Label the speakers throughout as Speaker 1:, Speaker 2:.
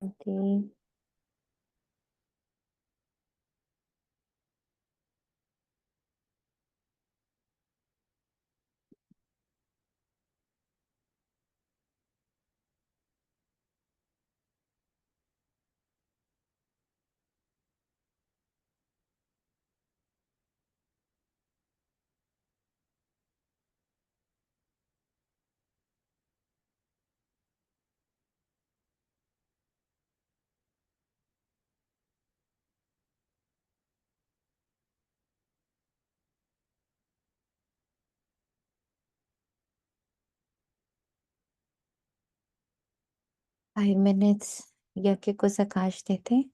Speaker 1: Okay. 5 minutes यज्ञ को प्रकाश देते।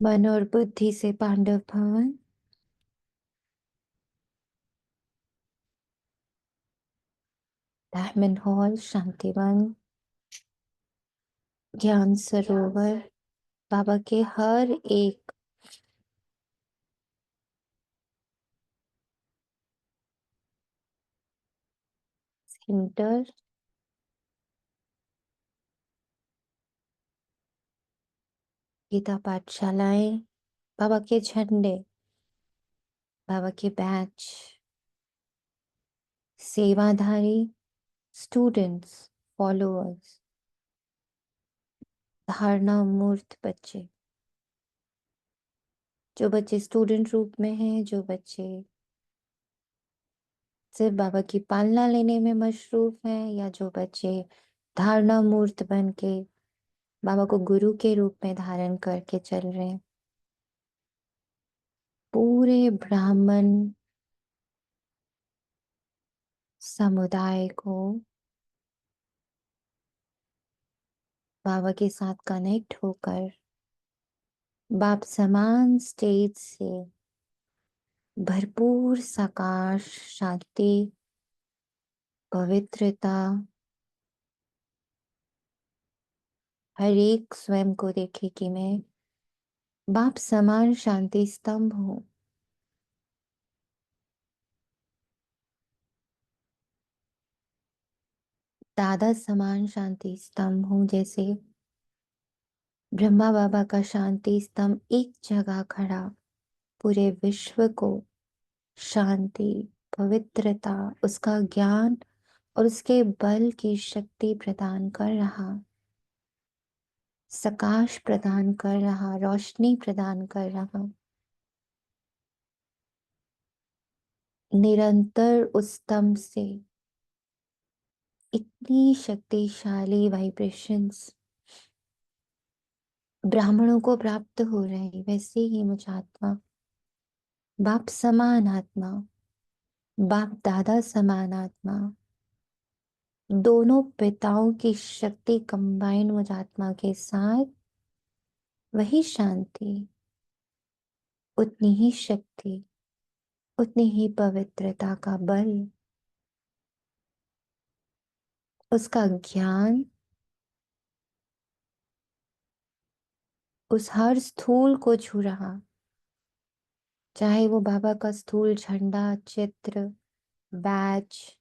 Speaker 1: मन और बुद्धि से पांडव भवन, डायमंड हॉल, शांतिवन, ज्ञान सरोवर, बाबा के हर एक सेंटर, गीता पाठशालाएं, बाबा के झंडे, बाबा के बैच, सेवाधारी, स्टूडेंट्स, फॉलोअर्स, धारणा मूर्त बच्चे, जो बच्चे स्टूडेंट रूप में हैं, जो बच्चे सिर्फ बाबा की पालना लेने में मशरूफ हैं, या जो बच्चे धारणा मूर्त बन के बाबा को गुरु के रूप में धारण करके चल रहे हैं, पूरे ब्राह्मण समुदाय को बाबा के साथ कनेक्ट होकर बाप समान स्टेज से भरपूर सकाश, शांति, पवित्रता, हर एक स्वयं को देखे कि मैं बाप समान शांति स्तंभ हूं। दादा समान शांति स्तंभ हूं। जैसे ब्रह्मा बाबा का शांति स्तंभ एक जगह खड़ा पूरे विश्व को शांति, पवित्रता, उसका ज्ञान और उसके बल की शक्ति प्रदान कर रहा, सकाश प्रदान कर रहा, रोशनी प्रदान कर रहा, निरंतर उस स्तंभ से इतनी शक्तिशाली वाइब्रेशंस ब्राह्मणों को प्राप्त हो रहे। वैसे ही मुझ आत्मा, बाप समान आत्मा, बाप दादा समान आत्मा, दोनों पिताओं की शक्ति कंबाइन मुझ आत्मा के साथ, वही शांति, उतनी ही शक्ति, उतनी ही पवित्रता का बल, उसका ज्ञान उस हर स्थूल को छू रहा, चाहे वो बाबा का स्थूल झंडा, चित्र, बैच,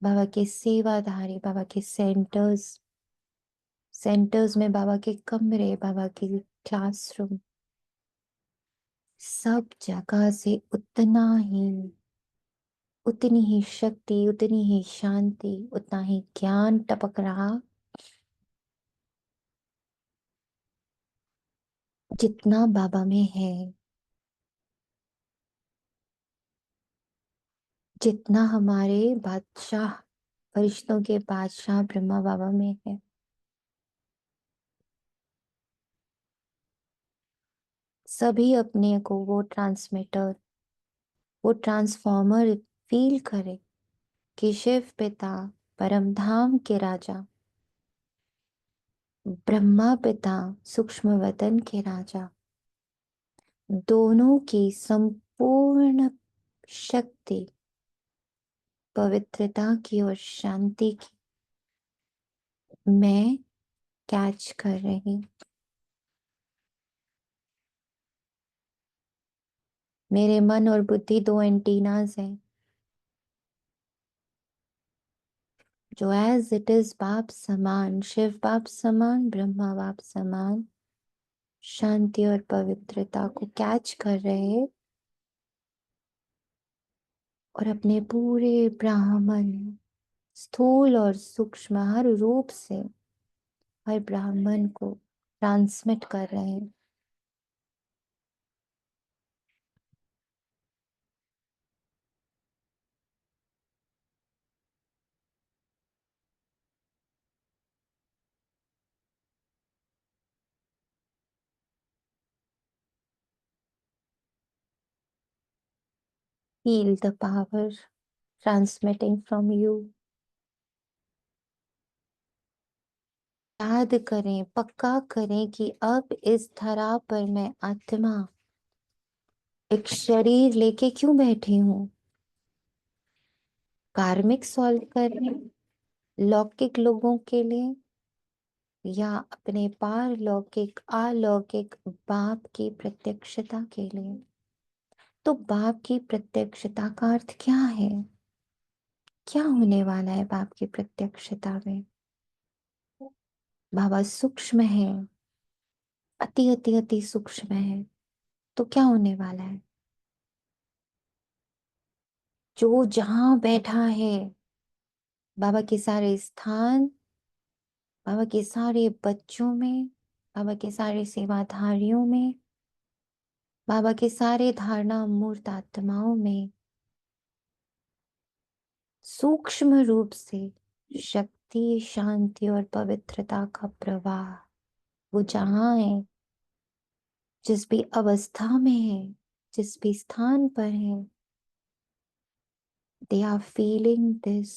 Speaker 1: बाबा के सेवाधारी, बाबा के सेंटर्स, सेंटर्स में बाबा के कमरे, बाबा के क्लासरूम, सब जगह से उतना ही, उतनी ही शक्ति, उतनी ही शांति, उतना ही ज्ञान टपक रहा जितना बाबा में है, जितना हमारे बादशाह, फरिश्तों के बादशाह ब्रह्मा बाबा में है। सभी अपने को वो ट्रांसमीटर, वो ट्रांसफॉर्मर फील करे कि शिव पिता, परम धाम के राजा, ब्रह्मा पिता, सूक्ष्म वतन के राजा, दोनों की संपूर्ण शक्ति, पवित्रता की और शांति की मैं कैच कर रही। मेरे मन और बुद्धि दो एंटीनाज हैं, जो एज इट इज बाप समान, शिव बाप समान, ब्रह्मा बाप समान शांति और पवित्रता को कैच कर रहे, और अपने पूरे ब्राह्मण, स्थूल और सूक्ष्म हर रूप से हर ब्राह्मण को ट्रांसमिट कर रहे हैं। Feel the power transmitting from you. याद करें, पक्का करें कि अब इस धरा पर मैं आत्मा एक शरीर लेके क्यों बैठी हूं? कार्मिक सॉल्व करने, लौकिक लोगों के लिए, या अपने पारलौकिक अलौकिक बाप की प्रत्यक्षता के लिए? तो बाप की प्रत्यक्षता का अर्थ क्या है? क्या होने वाला है बाप की प्रत्यक्षता में? बाबा सूक्ष्म है, अति अति अति सूक्ष्म है, तो क्या होने वाला है? जो जहां बैठा है, बाबा के सारे स्थान, बाबा के सारे बच्चों में, बाबा के सारे सेवाधारियों में, बाबा के सारे धारणा मूर्त आत्माओं में सूक्ष्म रूप से शक्ति, शांति और पवित्रता का प्रवाह, वो जहां है, जिस भी अवस्था में है, जिस भी स्थान पर है, they are feeling this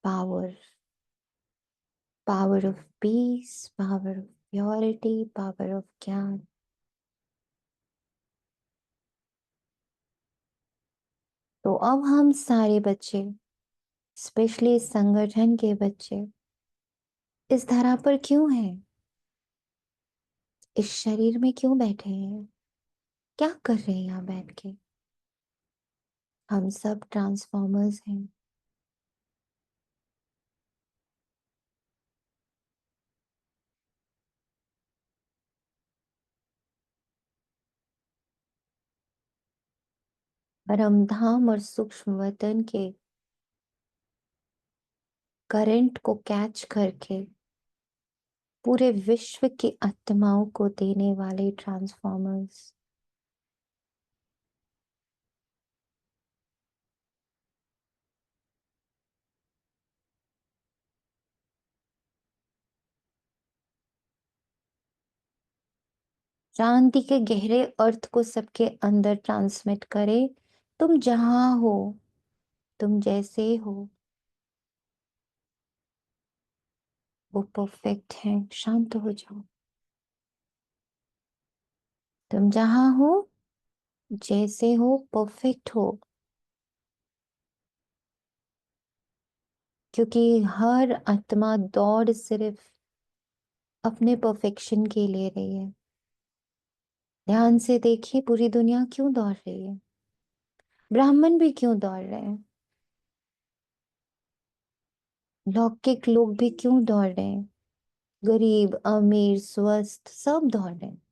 Speaker 1: power, power of peace, power of purity, power of ज्ञान। तो अब हम सारे बच्चे, स्पेशली इस संगठन के बच्चे, इस धरा पर क्यों हैं? इस शरीर में क्यों बैठे हैं? क्या कर रहे हैं यहाँ बैठ के? हम सब ट्रांसफॉर्मर्स हैं। परमधाम और सूक्ष्म वतन के करंट को कैच करके पूरे विश्व की आत्माओं को देने वाले ट्रांसफॉर्मर्स। शांति के गहरे अर्थ को सबके अंदर ट्रांसमिट करे। तुम जहां हो, तुम जैसे हो, वो परफेक्ट है। शांत हो जाओ। तुम जहां हो, जैसे हो, परफेक्ट हो। क्योंकि हर आत्मा दौड़ सिर्फ अपने परफेक्शन के लिए रही है। ध्यान से देखिए, पूरी दुनिया क्यों दौड़ रही है। ब्राह्मण भी क्यों दौड़ रहे हैं। लौकिक लोग भी क्यों दौड़ रहे हैं। गरीब अमीर स्वस्थ सब दौड़ रहे हैं।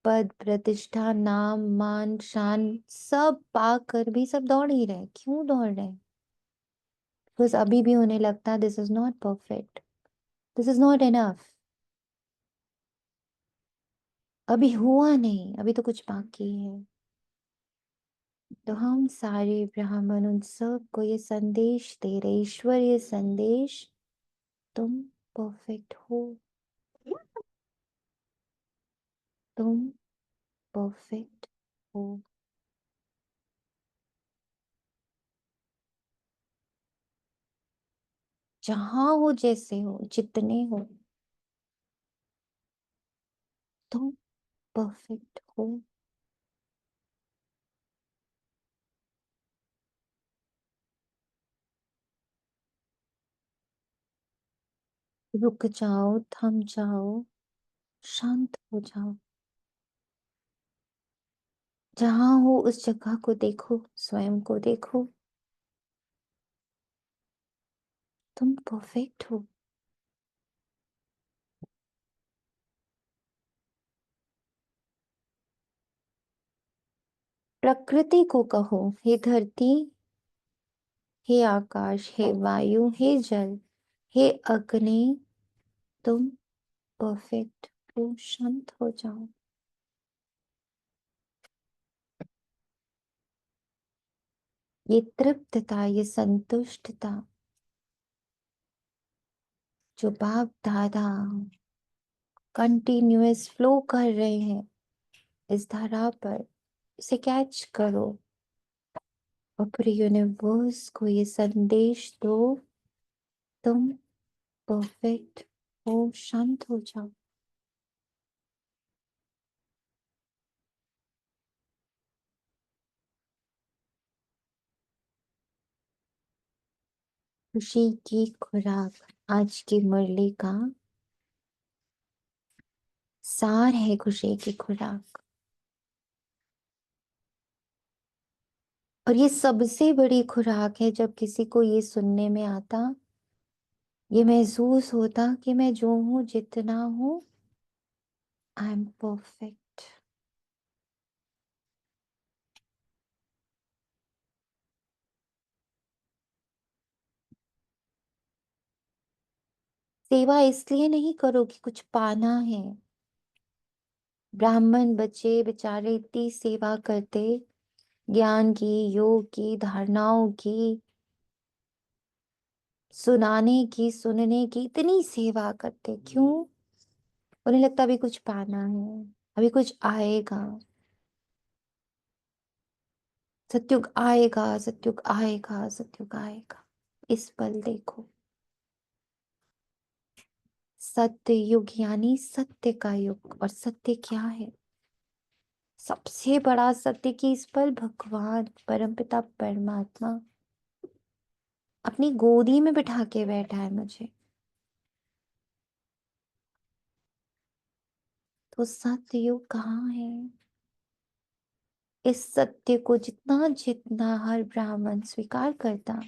Speaker 1: पद प्रतिष्ठा नाम मान शान सब पाकर भी सब दौड़ ही रहे हैं। क्यों दौड़ रहे हैं। बिकॉज अभी भी उन्हें लगता है this is not perfect, this is not enough. अभी हुआ नहीं, अभी तो कुछ बाकी है। तो हम सारे ब्राह्मण उन सब को ये संदेश दे रहे, ईश्वर ये संदेश, तुम परफेक्ट हो। तुम परफेक्ट हो। जहां हो, जैसे हो, जितने हो, तुम परफेक्ट हो। रुक जाओ, थम जाओ, शांत हो जाओ। जहां हो उस जगह को देखो, स्वयं को देखो। तुम परफेक्ट हो। प्रकृति को कहो, हे धरती, हे आकाश, हे वायु, हे जल, हे अग्नि, तुम परफेक्ट हो। शांत हो जाओ। ये तृप्तता, ये संतुष्टता जो बाप दादा कंटिन्यूअस फ्लो कर रहे हैं इस धारा पर, इसे कैच करो। और पूरे यूनिवर्स को ये संदेश दो, तुम परफेक्ट हो। शांत हो जाओ। खुशी की खुराक आज की मुरली का सार है। खुशी की खुराक, और ये सबसे बड़ी खुराक है जब किसी को ये सुनने में आता, ये महसूस होता कि मैं जो हूं, जितना हूं, आई एम परफेक्ट। सेवा इसलिए नहीं करो कि कुछ पाना है। ब्राह्मण बच्चे बेचारे इतनी सेवा करते, ज्ञान की, योग की, धारणाओं की, सुनाने की, सुनने की इतनी सेवा करते। क्यों। उन्हें लगता अभी कुछ पाना है, अभी कुछ आएगा। सत्युग आएगा, सत्युग आएगा, सत्युग आएगा। इस पल देखो, सत्य युग यानी सत्य का युग। और सत्य क्या है। सबसे बड़ा सत्य कि इस पल भगवान परमपिता परमात्मा अपनी गोदी में बिठा के बैठा है मुझे। तो सत्य युग कहाँ है। इस सत्य को जितना जितना हर ब्राह्मण स्वीकार करता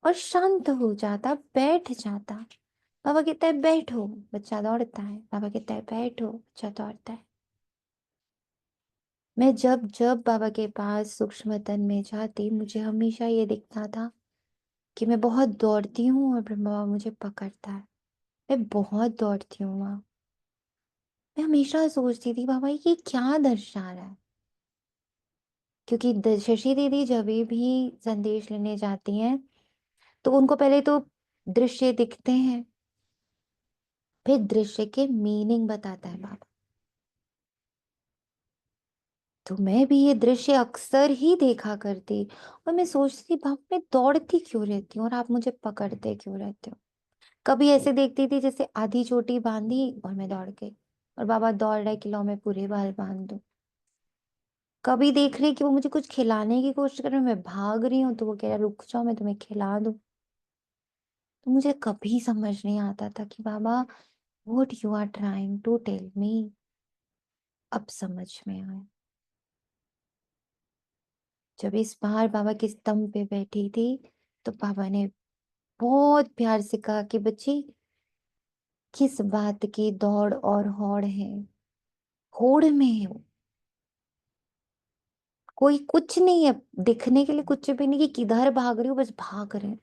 Speaker 1: और शांत हो जाता, बैठ जाता। बाबा कहता है बैठो, बच्चा दौड़ता है। बाबा कहता है बैठो, बच्चा दौड़ता है। मैं जब जब बाबा के पास सूक्ष्म तन में जाती, मुझे हमेशा ये दिखता था कि मैं बहुत दौड़ती हूँ और ब्रह्मा बाबा मुझे पकड़ता है। मैं बहुत दौड़ती हूँ वहां। मैं हमेशा सोचती थी बाबा ये क्या दर्शा रहा है। क्योंकि शशि दीदी जब भी संदेश लेने जाती हैं तो उनको पहले तो दृश्य दिखते हैं, फिर दृश्य के मीनिंग बताता है बाबा। तो मैं भी ये दृश्य अक्सर ही देखा करती, और मैं सोचती थी बाबा मैं दौड़ती क्यों रहती हूँ और आप मुझे पकड़ते क्यों रहते हो। कभी ऐसे देखती थी जैसे आधी चोटी बांधी और मैं दौड़ गई, और बाबा दौड़ रहे कि लो मैं पूरे बाल बांध दूं। कभी देख रही कि वो मुझे कुछ खिलाने की कोशिश कर रहे, मैं भाग रही हूँ तो वो कह रहा रुक जाओ मैं तुम्हें खिला दूं। तो मुझे कभी समझ नहीं आता था कि बाबा what you are trying to tell me. अब समझ में आया जब इस बार बाबा के स्तंभ पे बैठी थी, तो बाबा ने बहुत प्यार से कहा कि बच्ची, किस बात की दौड़ और होड़ है, होड़ में हो, कोई कुछ नहीं है दिखने के लिए, कुछ भी नहीं कि किधर भाग रही हो, बस भाग रहे हैं।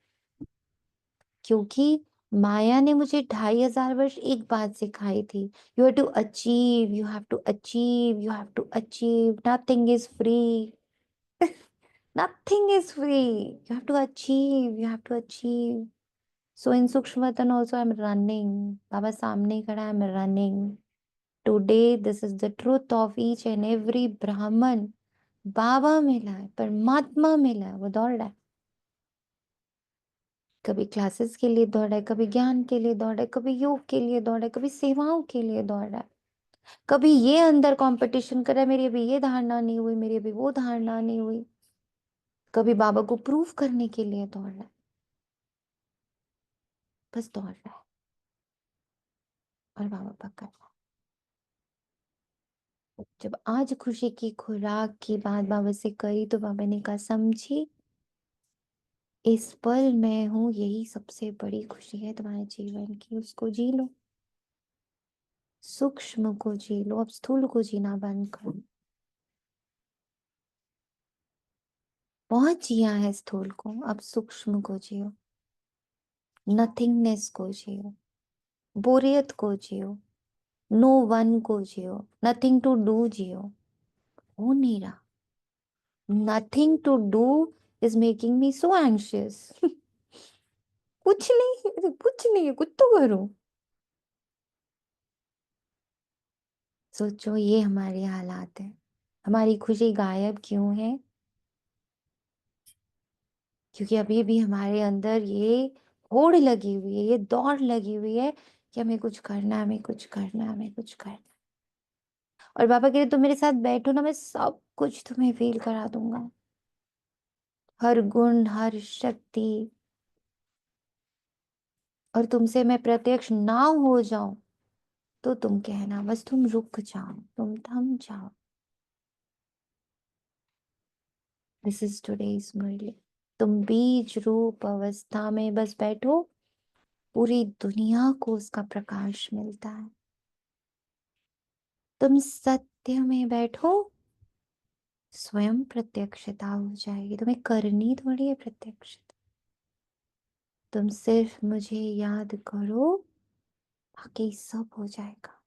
Speaker 1: क्योंकि माया ने मुझे 2500 वर्ष एक बात सिखाई थी, you have to achieve, you have to achieve, you have to achieve, nothing is free. Nothing is free, you have to achieve, you have to achieve. So in सूक्ष्मतन ऑल्सो आई एम रनिंग, बाबा सामने ही खड़ा है, I am running today. This is the truth of each and every Brahmin. बाबा मिला है, परमात्मा मिला है, वो दौड़ रहा है। कभी क्लासेस के लिए दौड़ा है, कभी ज्ञान के लिए दौड़ा है, कभी योग के लिए दौड़ा है, कभी सेवाओं के लिए दौड़ा है। कभी ये अंदर कंपटीशन कर रहा है, मेरी अभी ये धारणा नहीं हुई, मेरी अभी वो धारणा नहीं हुई। कभी बाबा को प्रूफ करने के लिए दौड़ रहा है, बस दौड़ रहा है, और बाबा पकड़ रहा है। जब आज खुशी की खुराक की बात बाबा से करी, तो बाबा ने कहा समझी, इस पल मैं हूं, यही सबसे बड़ी खुशी है तुम्हारे जीवन की, उसको जी लो। सूक्ष्म को जी लो, अब स्थूल को जीना बंद करो। बहुत जिया है स्थूल को, अब सूक्ष्म को जियो, नथिंगनेस को जियो, बोरियत को जियो, नो वन को जियो, नथिंग टू डू जियो। हो नहीं रहा, nothing to do is making me so anxious. कुछ नहीं, कुछ नहीं है, कुछ तो करो। सोचो ये हमारे हालात है, हमारी खुशी गायब क्यों है? क्योंकि अभी भी हमारे अंदर ये होड़ लगी हुई है, ये दौड़ लगी हुई है कि हमें कुछ करना है, हमें कुछ करना है, हमें कुछ करना है। और बाबा कह रहे तुम मेरे साथ बैठो ना, मैं सब कुछ तुम्हें फील करा दूंगा, हर गुण हर शक्ति। और तुमसे मैं प्रत्यक्ष ना हो जाऊं तो तुम कहना, बस तुम रुक जाओ, तुम थम जाओ। दिस इज टुडेज मुरली। तुम बीज रूप अवस्था में बस बैठो, पूरी दुनिया को उसका प्रकाश मिलता है। तुम सत्य में बैठो, स्वयं प्रत्यक्षता हो जाएगी, तुम्हें करनी थोड़ी है प्रत्यक्षता। तुम सिर्फ मुझे याद करो, बाकी सब हो जाएगा।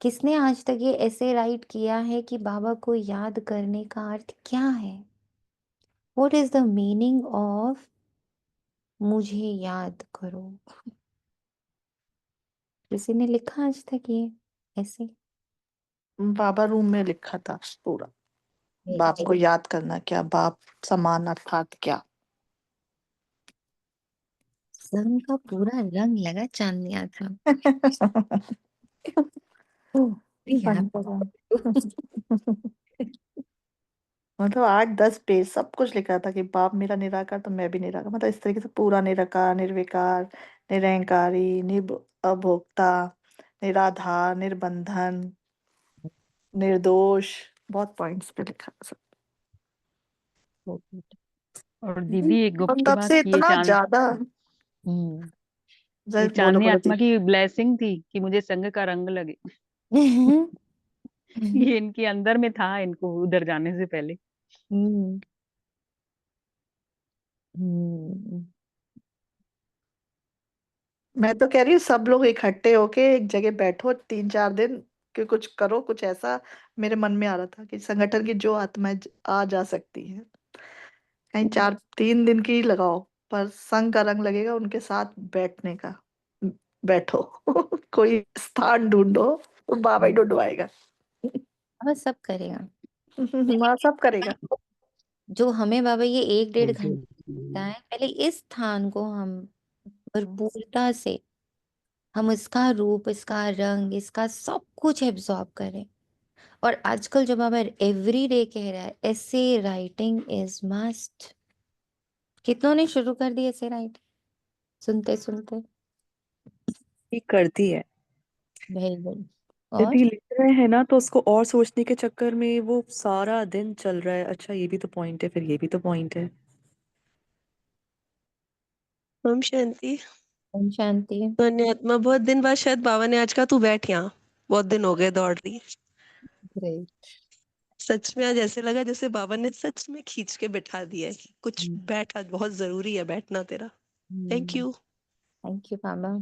Speaker 1: किसने आज तक ये ऐसे राइट किया है कि बाबा को याद करने का अर्थ क्या है? What is the meaning of मुझे याद करो? किसी ने लिखा आज तक ये ऐसे?
Speaker 2: बाबा रूम में लिखा था पूरा, बाप को याद करना क्या, बाप समान अर्थात क्या।
Speaker 1: सन का पूरा रंग लगा चांदनिया था। यहाँ
Speaker 2: बन तो रहा। मतलब 8-10 पेज सब कुछ लिखा था कि बाप मेरा निराकार तो मैं भी निराकार, मतलब इस तरीके से पूरा निराकार, निर्विकार, निरहंकारी, अभोक्ता, निराधार, निर्बंधन, निर्दोष, बहुत पॉइंट्स पे लिखा था सब।
Speaker 3: और दीदी एक
Speaker 2: और
Speaker 3: गुप्त
Speaker 2: तब
Speaker 3: बात
Speaker 2: से
Speaker 3: की, ये
Speaker 2: इतना
Speaker 3: चांद
Speaker 2: ज्यादा।
Speaker 3: हम्म ये
Speaker 2: बोलो
Speaker 3: चांदनी
Speaker 2: बोलो
Speaker 3: आत्मा
Speaker 2: दीदी।
Speaker 3: की ब्लेसिंग थी कि मुझे संघ का रंग लगे। ये इनके अंदर में था, इनको उधर जाने से पहले।
Speaker 1: हम्म, हम्म,
Speaker 2: मैं तो कह रही हूँ सब लोग इकट्ठे होके एक जगह बैठो 3-4 दिन, कि कुछ करो, कुछ ऐसा मेरे मन में आ रहा था कि संगठन की जो आत्माएं आ जा सकती है, कहीं 4-3 दिन की ही लगाओ, पर संग का रंग लगेगा उनके साथ बैठने का। बैठो। कोई स्थान ढूंढो, तो बाबा ही ढूंढवाएगा।
Speaker 1: बस सब करेगा।
Speaker 2: वहाँ सब करेगा।
Speaker 1: जो हमें बाबा ये 1-1.5 घंटे है, पहले इस स्थान को हम भरपूरता से, हम इसका रूप, इसका रंग, इसका सब कुछ एब्जॉर्ब करें। और आजकल जब बाबा एवरी डे कह रहा है ऐसे राइटिंग इज मस्ट, कितनों ने शुरू कर दी ऐसे राइटिंग सुनते सुनते?
Speaker 4: ठीक करती है।
Speaker 1: Very good. और
Speaker 4: यदि लिख रहे हैं ना तो उसको और सोचने के चक्कर में वो सारा दिन चल रहा है, अच्छा ये भी तो पॉइंट है, फिर ये भी तो पॉइंट है।
Speaker 5: ओम शांति।
Speaker 1: ओम शांति।
Speaker 5: धन्यवात्मा, बहुत दिन बाद शायद बाबा ने आज कहा तू बैठ यहाँ, बहुत दिन हो गए दौड़ रही।
Speaker 1: ग्रेट।
Speaker 5: सच में आज ऐसे लगा जैसे बाबा ने सच में खींच के बिठा दिया है कि कुछ बैठ, आज बहुत जरूरी है बैठना तेरा। Thank you.
Speaker 1: थैंक यू बाबा।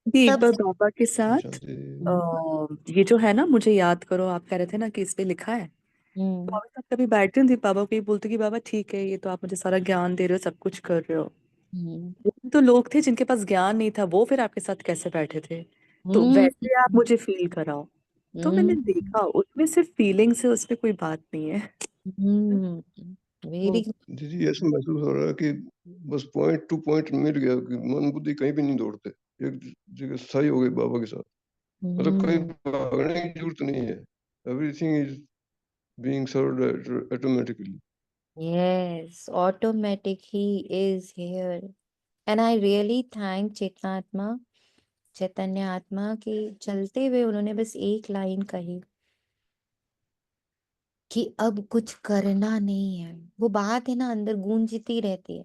Speaker 4: भी एक बार
Speaker 1: सबसे
Speaker 4: बाबा के साथ ये जो है ना, मुझे याद करो, आप कह रहे थे ना कि इस पे लिखा है, बाबा के साथ कभी बैठती नहीं थी, बाबा को ये बोलती कि बाबा ठीक है, ये तो आप मुझे सारा ज्ञान दे रहे हो, सब कुछ कर रहे हो, वो तो लोग थे जिनके पास ज्ञान नहीं था, वो फिर आपके साथ कैसे बैठे थे, तो वैसे आप मुझे फील कराओ। तो मैंने देखा उसमें सिर्फ फीलिंग्स है, उसमें कोई बात नहीं है।
Speaker 1: वेरी
Speaker 6: दीदी ऐसा महसूस हो रहा है कि बस पॉइंट टू पॉइंट मिल गया, कि मन बुद्धि कहीं भी नहीं दौड़ते, एक जगह स्थायी हो गई बाबा के साथ, मतलब कहीं भागने की जरूरत नहीं है, everything is being served automatically.
Speaker 1: Yes, automatic he is here. And I really thank चेतना आत्मा, चैतन्य आत्मा कि चलते हुए उन्होंने बस एक लाइन कही कि अब कुछ करना नहीं है। वो बात है ना अंदर गूंजती रहती है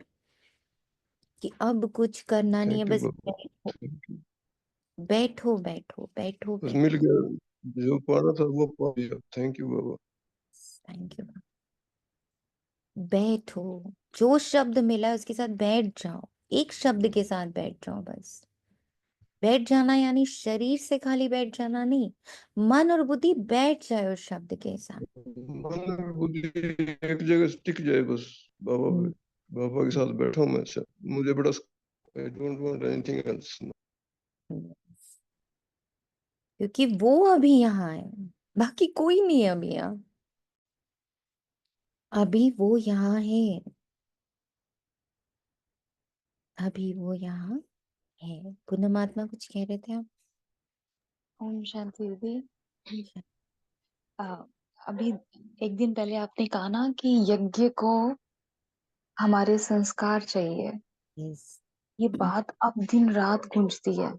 Speaker 1: कि अब कुछ करना नहीं है,
Speaker 6: थैंक यू
Speaker 1: बस
Speaker 6: बाबा,
Speaker 1: बैठो
Speaker 6: थैंक यू।
Speaker 1: बैठो बैठो बैठो
Speaker 6: बस
Speaker 1: बैठो।
Speaker 6: मिल गया, जो पाना था वो पा लिया। थैंक यू बाबा।
Speaker 1: Thank you. बैठो, जो शब्द मिला है उसके साथ बैठ जाओ, एक शब्द के साथ बैठ जाओ बस। बैठ जाना यानी शरीर से खाली बैठ जाना नहीं, मन और बुद्धि बैठ जाए उस शब्द के साथ।
Speaker 6: मन और बुद्धि एक जगह टिक जाए बस, बाबा पे, बाबा के साथ बैठा हूँ मैं, अच्छा मुझे बड़ा, I don't want anything else.
Speaker 1: क्योंकि वो अभी यहाँ है, बाकी कोई नहीं है अभी यहाँ, अभी वो यहाँ है, अभी वो यहाँ है। पुनमात्मा कुछ कह रहे थे आप?
Speaker 7: ओम शांति दीदी। अभी एक दिन पहले आपने कहा ना कि यज्ञ को हमारे संस्कार चाहिए,
Speaker 1: यस।
Speaker 7: ये बात अब दिन रात गूंजती है।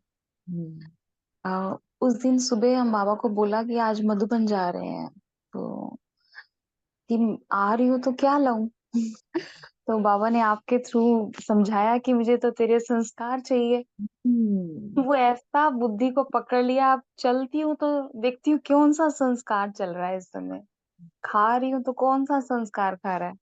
Speaker 7: उस दिन सुबह हम बाबा को बोला कि आज मधुबन जा रहे हैं, तो कि आ रही हूँ तो क्या लाऊं? तो बाबा ने आपके थ्रू समझाया कि मुझे तो तेरे संस्कार चाहिए। वो ऐसा बुद्धि को पकड़ लिया, अब चलती हूँ तो देखती हूँ कौन सा संस्कार चल रहा है इस समय, खा रही हूँ तो कौन सा संस्कार खा रहा है।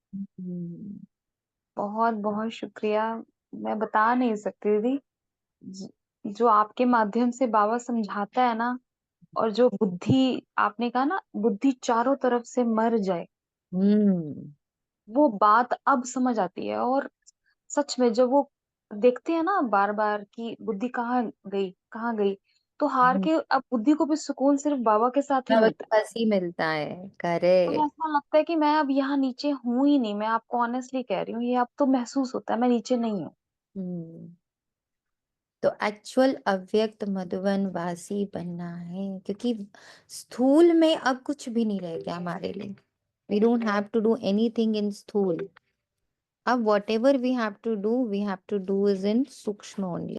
Speaker 7: बहुत बहुत शुक्रिया, मैं बता नहीं सकती दीदी। जो आपके माध्यम से बाबा समझाता है ना, और जो बुद्धि आपने कहा ना, बुद्धि चारों तरफ से मर जाए, वो बात अब समझ आती है। और सच में जब वो देखते हैं ना बार बार कि बुद्धि कहाँ गई, तो हार के अब बुद्धि को भी सुकून सिर्फ बाबा के साथ ही
Speaker 1: अब
Speaker 7: मिलता है।
Speaker 1: बस ही मिलता है,
Speaker 7: तो
Speaker 1: करेक्ट।
Speaker 7: ऐसा लगता है कि मैं अब यहाँ नीचे हूं ही नहीं, मैं आपको ऑनेस्टली कह रही हूँ, ये अब तो महसूस होता है मैं नीचे नहीं हूँ।
Speaker 1: तो एक्चुअल अव्यक्त मधुवन वासी बनना है, क्योंकि स्थूल में अब कुछ भी नहीं रह गया हमारे लिए। We don't have to do anything in स्थूल। अब whatever we have to do is in सूक्ष्म ओनली।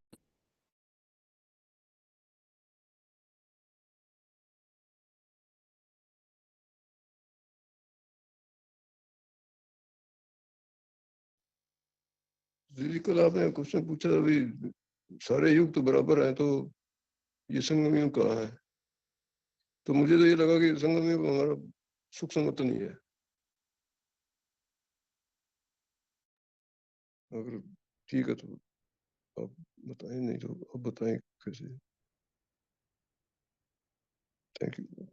Speaker 6: दीदी कल आपने क्वेश्चन पूछा, अभी सारे युग तो बराबर हैं, तो ये संगम युग कहाँ है? तो मुझे तो ये लगा कि संगम युग हमारा सुख संगत नहीं है। अगर ठीक है तो आप बताएं, नहीं तो आप बताएं कैसे। Thank you.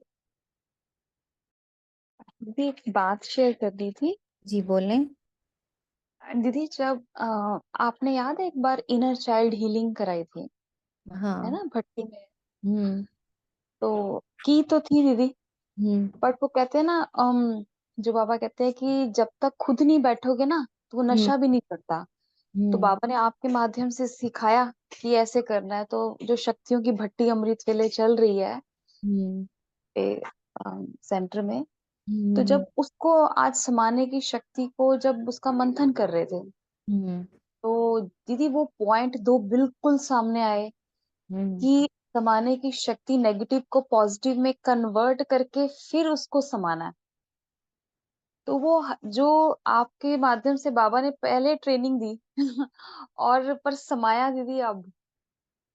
Speaker 7: दीदी एक बात शेयर करनी थी।
Speaker 1: जी बोलें।
Speaker 7: दीदी जब आपने याद है एक बार इनर चाइल्ड हीलिंग कराई थी, है
Speaker 1: हाँ।
Speaker 7: ना, भट्टी में,
Speaker 1: हम्म।
Speaker 7: तो की तो थी दीदी,
Speaker 1: हम्म।
Speaker 7: बट वो कहते हैं ना, जो बाबा कहते हैं कि जब तक खुद नहीं बैठोगे ना, तो वो नशा भी नहीं करता। तो
Speaker 1: हम्म
Speaker 7: बाबा ने आपके माध्यम से सिखाया कि ऐसे करना है। तो जो शक्तियों की भट्टी अमृत वेले चल रही है
Speaker 1: हम्म
Speaker 7: सेंटर में, तो
Speaker 1: हम्म
Speaker 7: जब उसको आज समाने की शक्ति को जब उसका मंथन कर रहे थे,
Speaker 1: हम्म
Speaker 7: तो दीदी वो पॉइंट दो बिल्कुल सामने आए
Speaker 1: हम्म
Speaker 7: कि समाने की शक्ति नेगेटिव को पॉजिटिव में कन्वर्ट करके फिर उसको समाना है। तो वो जो आपके माध्यम से बाबा ने पहले ट्रेनिंग दी और पर समाया दीदी अब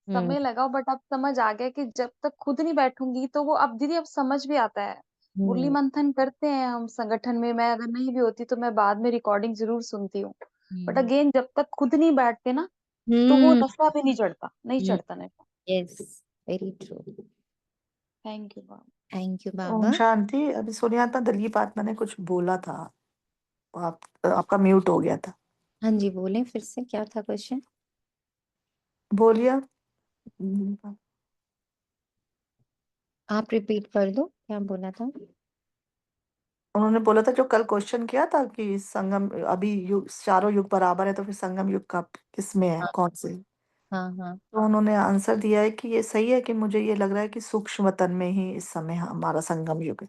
Speaker 1: हम्म
Speaker 7: समय लगा, बट अब समझ आ गया कि जब तक खुद नहीं बैठूंगी तो वो अब दीदी अब समझ भी आता है। मुरली
Speaker 1: हम्म
Speaker 7: मंथन करते हैं हम संगठन में, मैं अगर नहीं भी होती तो मैं बाद में रिकॉर्डिंग जरूर सुनती हूँ। बट
Speaker 1: हम्म
Speaker 7: अगेन जब तक खुद नहीं बैठते ना, तो वो
Speaker 1: हम्म
Speaker 7: नशा भी नहीं चढ़ता, नहीं चढ़ता नशा।
Speaker 1: Yes, very true.
Speaker 7: Thank you बाबा।
Speaker 1: थैंक यू
Speaker 2: ओम
Speaker 1: बाबा।
Speaker 2: शांति। अभी सुनिया था दिलीप आत्मा ने कुछ बोला था, आपका म्यूट हो गया था।
Speaker 1: हाँ जी, बोलें फिर से, क्या था क्वेश्चन?
Speaker 2: बोलिए।
Speaker 1: आप रिपीट कर दो, क्या बोला था?
Speaker 2: उन्होंने बोला था जो कल क्वेश्चन किया था कि संगम अभी युग, चारों युग बराबर है तो फिर संगम युग का किसमें है,
Speaker 1: हाँ
Speaker 2: कौन से?
Speaker 1: हाँ हाँ।
Speaker 2: तो उन्होंने आंसर दिया है कि ये सही है, कि मुझे ये लग रहा है कि सूक्ष्म वतन में ही इस समय हमारा संगम युग है।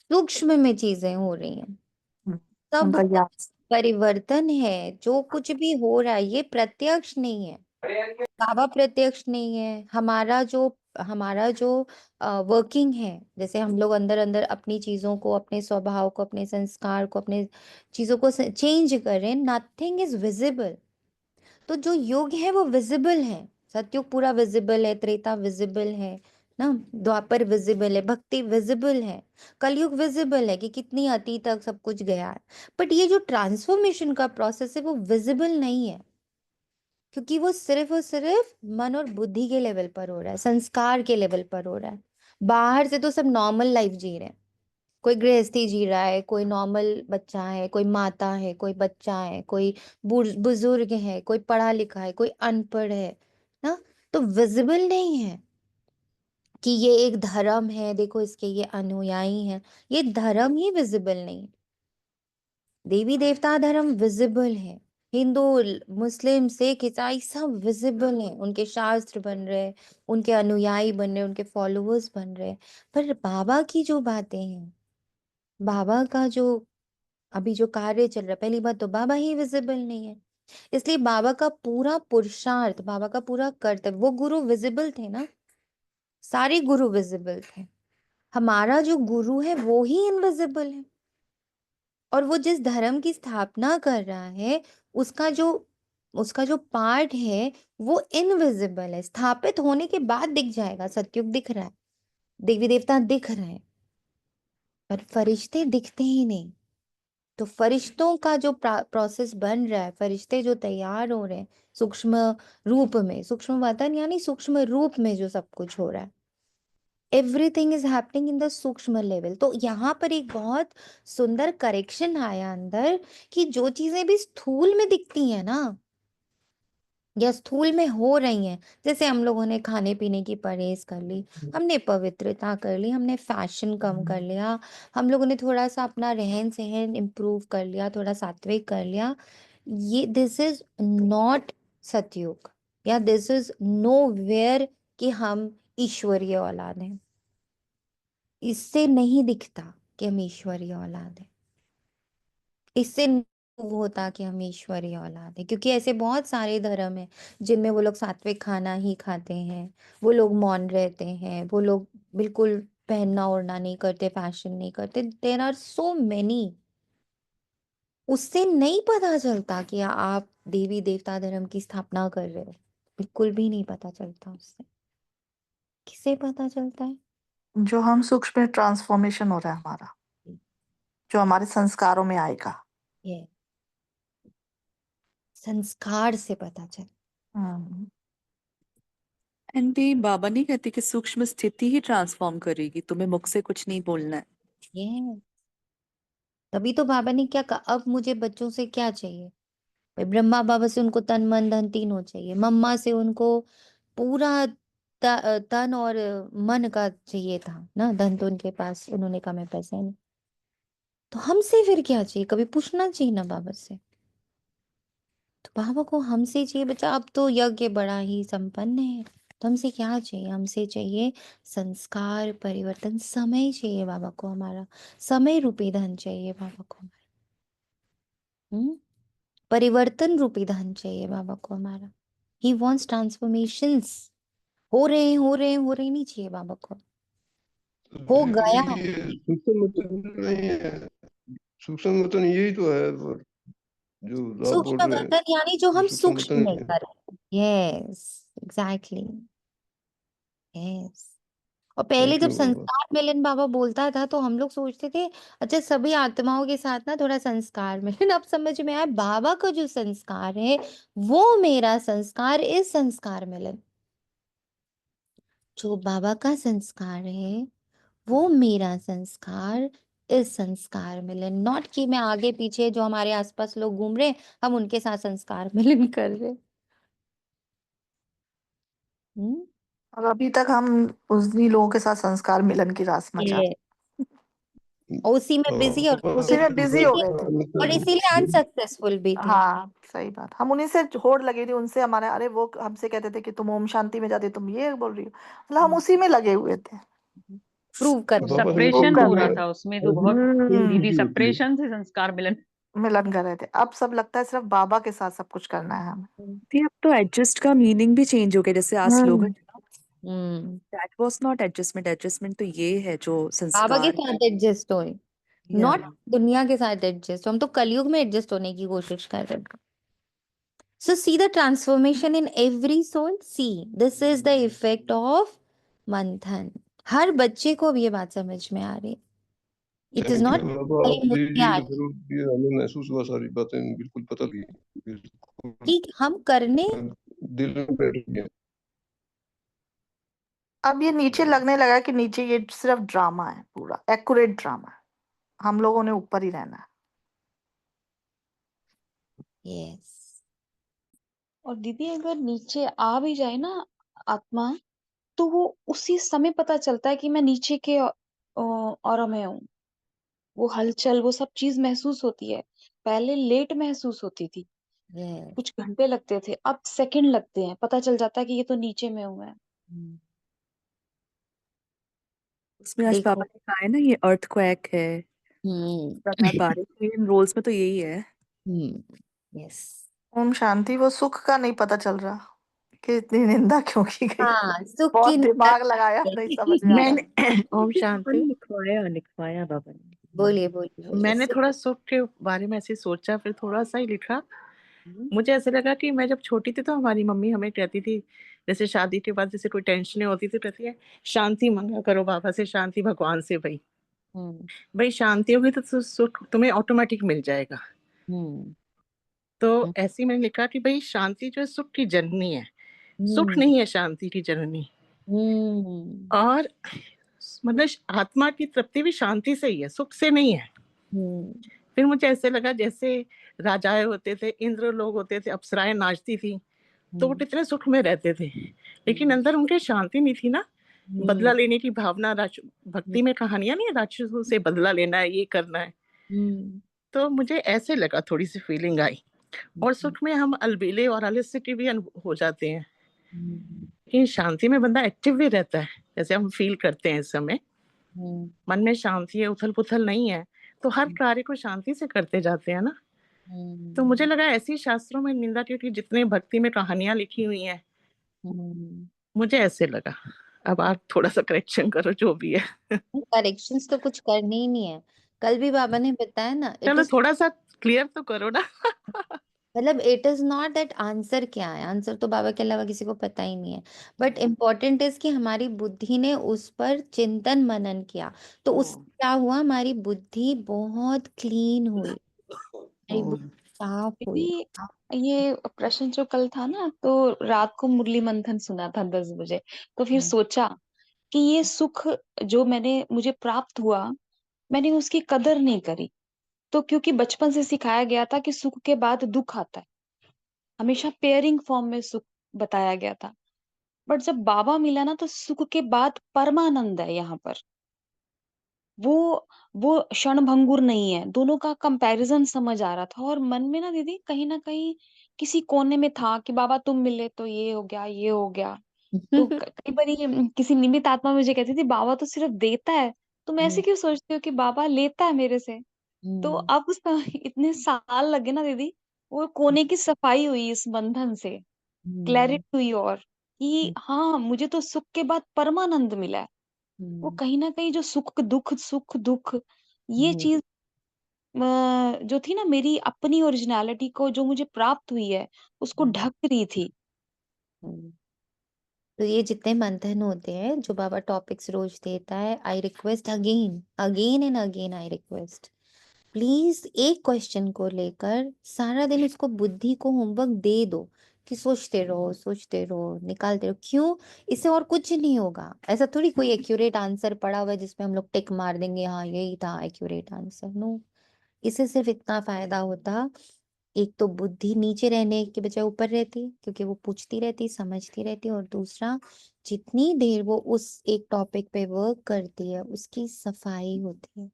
Speaker 1: सूक्ष्म में चीजें हो रही हैं, सब
Speaker 2: उनका याद।
Speaker 1: कुछ परिवर्तन है। जो कुछ भी हो रहा है ये प्रत्यक्ष नहीं है, बाबा प्रत्यक्ष नहीं है। हमारा जो वर्किंग है, जैसे हम लोग अंदर अंदर अपनी चीजों को, अपने स्वभाव को, अपने संस्कार को, अपने चीजों को चेंज करें, नथिंग इज विजिबल। तो जो युग है वो विजिबल है, सतयुग पूरा विजिबल है, त्रेता विजिबल है ना, द्वापर विजिबल है, भक्ति विजिबल है, कलयुग विजिबल है कि कितनी अति तक सब कुछ गया है। बट ये जो ट्रांसफॉर्मेशन का प्रोसेस है वो विजिबल नहीं है, क्योंकि वो सिर्फ और सिर्फ मन और बुद्धि के लेवल पर हो रहा है, संस्कार के लेवल पर हो रहा है। बाहर से तो सब नॉर्मल लाइफ जी रहे हैं, कोई गृहस्थी जी रहा है, कोई नॉर्मल बच्चा है, कोई माता है, कोई बच्चा है, कोई बुजुर्ग है, कोई पढ़ा लिखा है, कोई अनपढ़ है ना। तो विजिबल नहीं है कि ये एक धर्म है, देखो इसके ये अनुयायी हैं, ये धर्म ही विजिबल नहीं। देवी देवता धर्म विजिबल है, हिंदू, मुस्लिम, सिख, ईसाई सब विजिबल हैं, उनके शास्त्र बन रहे हैं, उनके अनुयायी बन रहे हैं, उनके फॉलोअर्स बन रहे हैं। पर बाबा की जो बातें हैं, बाबा का जो अभी जो कार्य चल रहा है, पहली बात तो बाबा ही विजिबल नहीं है। इसलिए बाबा का पूरा पुरुषार्थ, बाबा का पूरा कर्तव्य, वो गुरु विजिबल थे ना, सारे गुरु विजिबल थे। हमारा जो गुरु है वो ही इनविजिबल है, और वो जिस धर्म की स्थापना कर रहा है उसका जो पार्ट है वो इनविजिबल है। स्थापित होने के बाद दिख जाएगा, सतयुग दिख रहा है, देवी देवता दिख रहे हैं, पर फरिश्ते दिखते ही नहीं। तो फरिश्तों का जो प्रोसेस बन रहा है, फरिश्ते जो तैयार हो रहे हैं सूक्ष्म रूप में, सूक्ष्म वतन यानी सूक्ष्म रूप में जो सब कुछ हो रहा है, everything is happening in the सूक्ष्म लेवल। तो यहाँ पर एक बहुत सुंदर करेक्शन आया अंदर, कि जो चीजें भी स्थूल में दिखती हैं ना, या स्थूल में हो रही हैं, जैसे हम लोगों ने खाने पीने की परहेज कर ली, हमने पवित्रता कर ली, हमने फैशन कम कर लिया, हम लोगों ने थोड़ा सा अपना रहन सहन इम्प्रूव कर लिया, थोड़ा सात्विक कर लिया, ये दिस इज नॉट सतयुग, या दिस इज नो वेयर कि हम ईश्वरीय औलाद हैं। इससे नहीं दिखता कि हम ईश्वरीय औलाद हैं, इससे नहीं वो होता कि हम ईश्वरीय औलाद हैं, क्योंकि ऐसे बहुत सारे धर्म हैं जिनमें वो लोग सात्विक खाना ही खाते हैं, वो लोग मौन रहते हैं, वो लोग बिल्कुल पहनना ओढ़ना नहीं करते, फैशन नहीं करते, देर आर सो मेनी। उससे नहीं पता चलता कि आप देवी देवता धर्म की स्थापना कर रहे हो, बिल्कुल भी नहीं पता चलता उससे। किसे पता चलता है?
Speaker 2: जो हम सूक्ष्म में ट्रांसफॉर्मेशन हो रहा है हमारा, जो हमारे संस्कारों में आएगा।
Speaker 1: ये संस्कार से पता चल।
Speaker 2: हम्म।
Speaker 4: एंडी, बाबा नहीं कहते कि सूक्ष्म स्थिति ही ट्रांसफॉर्म करेगी, तुम्हें मुख से कुछ नहीं बोलना है।
Speaker 1: ये तभी तो बाबा ने क्या कहा, अब मुझे बच्चों से क्या चाहिए? भाई ब्रह्मा बाबा से उनको तन मन धन तीनों चाहिए, मम्मा से उनको पूरा तन और मन का चाहिए था ना, धन तो उनके पास, उन्होंने कहा मैं पैसे नहीं। तो हमसे फिर क्या चाहिए? कभी पूछना चाहिए ना बाबा से। तो बाबा को हमसे चाहिए बच्चा, अब तो यज्ञ बड़ा ही संपन्न है, तो हमसे क्या चाहिए? हमसे चाहिए संस्कार परिवर्तन, समय चाहिए बाबा को हमारा, समय रूपी धन चाहिए बाबा को हमारा। परिवर्तन रूपी धन चाहिए बाबा को हमारा। He wants transformations. हो रहे हैं, हो रहे हैं, हो रहे नहीं चाहिए बाबा को, हो गया।
Speaker 6: ये सूक्ष्म वतन नहीं है, सूक्ष्म वतन यही तो है, पर जो आप बोल
Speaker 1: सूक्ष्म
Speaker 6: रहे हैं
Speaker 1: वतन यानी जो
Speaker 6: ये
Speaker 1: हम
Speaker 6: सूक्ष्म
Speaker 1: सूक्ष्म
Speaker 6: वतन
Speaker 1: में
Speaker 6: ही है।
Speaker 1: करें। Yes, exactly, yes. और पहले
Speaker 6: थैंक
Speaker 1: जब
Speaker 6: यू बाबा।
Speaker 1: संस्कार मिलन बाबा बोलता था तो हम लोग सोचते थे अच्छा सभी आत्माओं के साथ ना थोड़ा संस्कार मिलन। अब समझ में आया बाबा का जो संस्कार है वो मेरा संस्कार, इस संस्कार मिलन। जो बाबा का संस्कार है वो मेरा संस्कार, इस संस्कार मिलन। नॉट कि मैं आगे पीछे जो हमारे आसपास लोग घूम रहे हम उनके साथ संस्कार मिलन कर रहे। हम्म,
Speaker 2: और अभी तक हम उन्हीं लोगों के साथ संस्कार मिलन की रास मचा
Speaker 1: ये और उसी में बिजी, और
Speaker 2: उसी में बिजी हो गए थे।
Speaker 1: और इसीलिए अनसक्सेसफुल भी थे।
Speaker 2: हाँ सही बात, हम उन्हीं से होड़ लगी थी, उनसे हमारे, अरे वो हमसे कहते थे कि तुम ओम शांति में जाते, तुम ये बोल रही हो, मतलब हम उसी में लगे हुए थे।
Speaker 1: प्रूव कर
Speaker 6: बाबा से
Speaker 2: प्रूव
Speaker 3: सप्रेशन
Speaker 6: निकलने
Speaker 3: हो
Speaker 2: कर
Speaker 3: रहा
Speaker 2: रहे
Speaker 6: में
Speaker 3: था उसमें तो
Speaker 6: ऐसी
Speaker 3: बहुत।
Speaker 2: हम्म
Speaker 3: दीदी
Speaker 6: खुशी होती है।
Speaker 3: सप्रेशन से संस्कार मिलन।
Speaker 2: मिलन कर रहे थे। अब सब लगता है सिर्फ बाबा के साथ सब कुछ करना है हमें।
Speaker 4: थी अब तो एडजस्ट का मीनिंग भी चेंज हो गया, जैसे आज slogan
Speaker 1: hmm,
Speaker 4: that was not adjustment, adjustment तो ये है जो
Speaker 1: बाबा के
Speaker 4: संस्कार।
Speaker 1: साथ एडजस्ट हो,
Speaker 4: या
Speaker 1: नॉट दुनिया के साथ एडजस्ट। हम तो कलयुग में एडजस्ट होने की कोशिश कर रहे हैं। So see the transformation in every soul. See, this is the effect of मंथन। हर बच्चे को अब ये बात समझ में आ रही। It is
Speaker 6: thank you
Speaker 1: not
Speaker 6: बाबा, आप
Speaker 1: खाली
Speaker 6: दे
Speaker 1: मुझे
Speaker 6: दिए
Speaker 1: आ
Speaker 6: तो
Speaker 1: रही
Speaker 6: जरूर दिए, हमें महसूस हुआ, सारी बातें बिल्कुल पता लगी, बिल्कुल
Speaker 1: कि हम करने।
Speaker 6: दिल में बैठ गया।
Speaker 2: अब ये नीचे लगने लगा कि नीचे ये सिर्फ ड्रामा है, पूरा एक्यूरेट ड्रामा है, हम लोगों ने ऊपर ही रहना है।
Speaker 1: यस,
Speaker 7: और दीदी अगर नीचे आ भी जाए ना आत्मा, तो वो उसी समय पता चलता है कि मैं नीचे के ऑरा में हूँ। वो हलचल, वो सब चीज महसूस होती है। पहले लेट महसूस होती थी,
Speaker 1: यस।
Speaker 7: कुछ घंटे लगते थे, अब सेकंड लगते हैं, पता चल जाता है कि ये तो नीचे में हूँ मैं।
Speaker 4: उसमें आज
Speaker 1: देखो,
Speaker 4: पापा ने कहा है ना, ये अर्थक्वेक है,
Speaker 1: हम्म,
Speaker 4: लगातार बारिश है, इन रोल्स में तो यही है।
Speaker 1: यस।
Speaker 2: ओम शांति, वो सुख का नहीं पता चल रहा कि इतनी निंदा क्यों की गई।
Speaker 1: हाँ, सुख
Speaker 2: बहुत
Speaker 1: की निंदा
Speaker 2: दिमाग लगाया, नहीं समझ में आ रहा।
Speaker 8: मैंने ओम
Speaker 4: पापा
Speaker 8: शांति,
Speaker 4: ने लिखवाया बाबा ने।
Speaker 1: बोलिए बोलिए बोलिए।
Speaker 8: मैंने
Speaker 1: सुख।
Speaker 8: थोड़ा सुख के बारे में ऐसे सोचा, फिर थोड़ा सा ही लिखा। मुझे ऐसे लगा कि मैं जब छोटी थी तो हमारी मम्मी हमें कहती थी, जैसे शादी के बाद जैसे कोई टेंशन होती थी, कहती है शांति मांगा करो बाबा से, शांति भगवान से, भाई भाई शांति होगी तो सुख तुम्हें ऑटोमेटिक मिल जाएगा। तो ऐसे ही मैंने लिखा कि भाई शांति जो है सुख की जननी है, सुख नहीं है शांति की जननी। और मतलब आत्मा की तृप्ति भी शांति से ही है, सुख से नहीं है। फिर मुझे ऐसे लगा जैसे राजाएं होते थे, इंद्र लोग होते थे, अप्सराएं नाचती थी, तो वो कितने सुख में रहते थे, लेकिन अंदर उनके शांति नहीं थी ना। बदला लेने की भावना, भक्ति में कहानियां नहीं है, राक्षसों से बदला लेना है, ये करना है। तो मुझे ऐसे लगा, थोड़ी सी फीलिंग आई। और सुख में हम अलबेले और आलस्य के भी हो जाते हैं, लेकिन शांति में बंदा एक्टिव भी रहता है, जैसे हम फील करते हैं इस समय मन में शांति है, उथल पुथल नहीं है, तो हर कार्य को शांति से करते जाते हैं ना। तो मुझे लगा ऐसी शास्त्रों में निंदा, क्योंकि जितने भक्ति में कहानियां लिखी हुई हैं, मुझे ऐसे लगा। अब आप थोड़ा सा करेक्शन करो जो भी है।
Speaker 1: करेक्शंस तो कुछ करने ही नहीं है। कल भी बाबा ने बताया ना, इट
Speaker 8: चलो
Speaker 1: इज,
Speaker 8: थोड़ा सा क्लियर तो करो ना।
Speaker 1: मतलब it is not that answer क्या है, आंसर तो बाबा के अलावा किसी को पता ही नहीं है। बट इम्पोर्टेंट इज कि हमारी बुद्धि ने उस पर चिंतन मनन किया, तो उससे क्या हुआ, हमारी बुद्धि बहुत क्लीन हुई, हमारी बुद्धि साफ हुई।
Speaker 7: दीदी ये प्रश्न जो कल था ना, तो रात को मुरली मंथन सुना था 10 बजे, तो फिर सोचा कि ये सुख जो मुझे प्राप्त हुआ, मैंने उसकी कदर नहीं करी। तो क्योंकि बचपन से सिखाया गया था कि सुख के बाद दुख आता है, हमेशा पेयरिंग फॉर्म में सुख बताया गया था। बट जब बाबा मिला ना, तो सुख के बाद परमानंद है यहाँ पर। वो क्षणभंगुर नहीं है, दोनों का कंपैरिजन समझ आ रहा था। और मन में ना दीदी कहीं ना कहीं किसी कोने में था कि बाबा तुम मिले तो ये हो गया, ये हो गया। तो कई बारी किसी निमित आत्मा मुझे कहती थी बाबा तो सिर्फ देता है, तुम ऐसे क्यों सोचते हो कि बाबा लेता है मेरे से। तो अब इतने साल लगे ना दीदी, वो कोने की सफाई हुई इस बंधन से, क्लैरिटी हुई, और कि हाँ मुझे तो सुख के बाद परमानंद मिला है। वो कहीं ना कहीं जो सुख दुख ये चीज जो थी ना मेरी अपनी ओरिजिनलिटी को जो मुझे प्राप्त हुई है उसको ढक रही थी।
Speaker 1: तो ये जितने मंथन होते हैं जो बाबा टॉपिक्स रोज देता है, I request again again and again, I request please एक क्वेश्चन को लेकर सारा दिन उसको बुद्धि को होमवर्क दे दो कि सोचते रहो निकालते रहो। क्यों? इससे और कुछ नहीं होगा। ऐसा थोड़ी कोई एक्यूरेट आंसर पड़ा हुआ है जिसमें हम लोग टिक मार देंगे हाँ यही था एक्यूरेट आंसर। नो, इससे सिर्फ इतना फायदा होता, एक तो बुद्धि नीचे रहने के बजाय ऊपर रहती क्योंकि वो पूछती रहती समझती रहती, और दूसरा जितनी देर वो उस एक टॉपिक पे वर्क करती है उसकी सफाई होती है,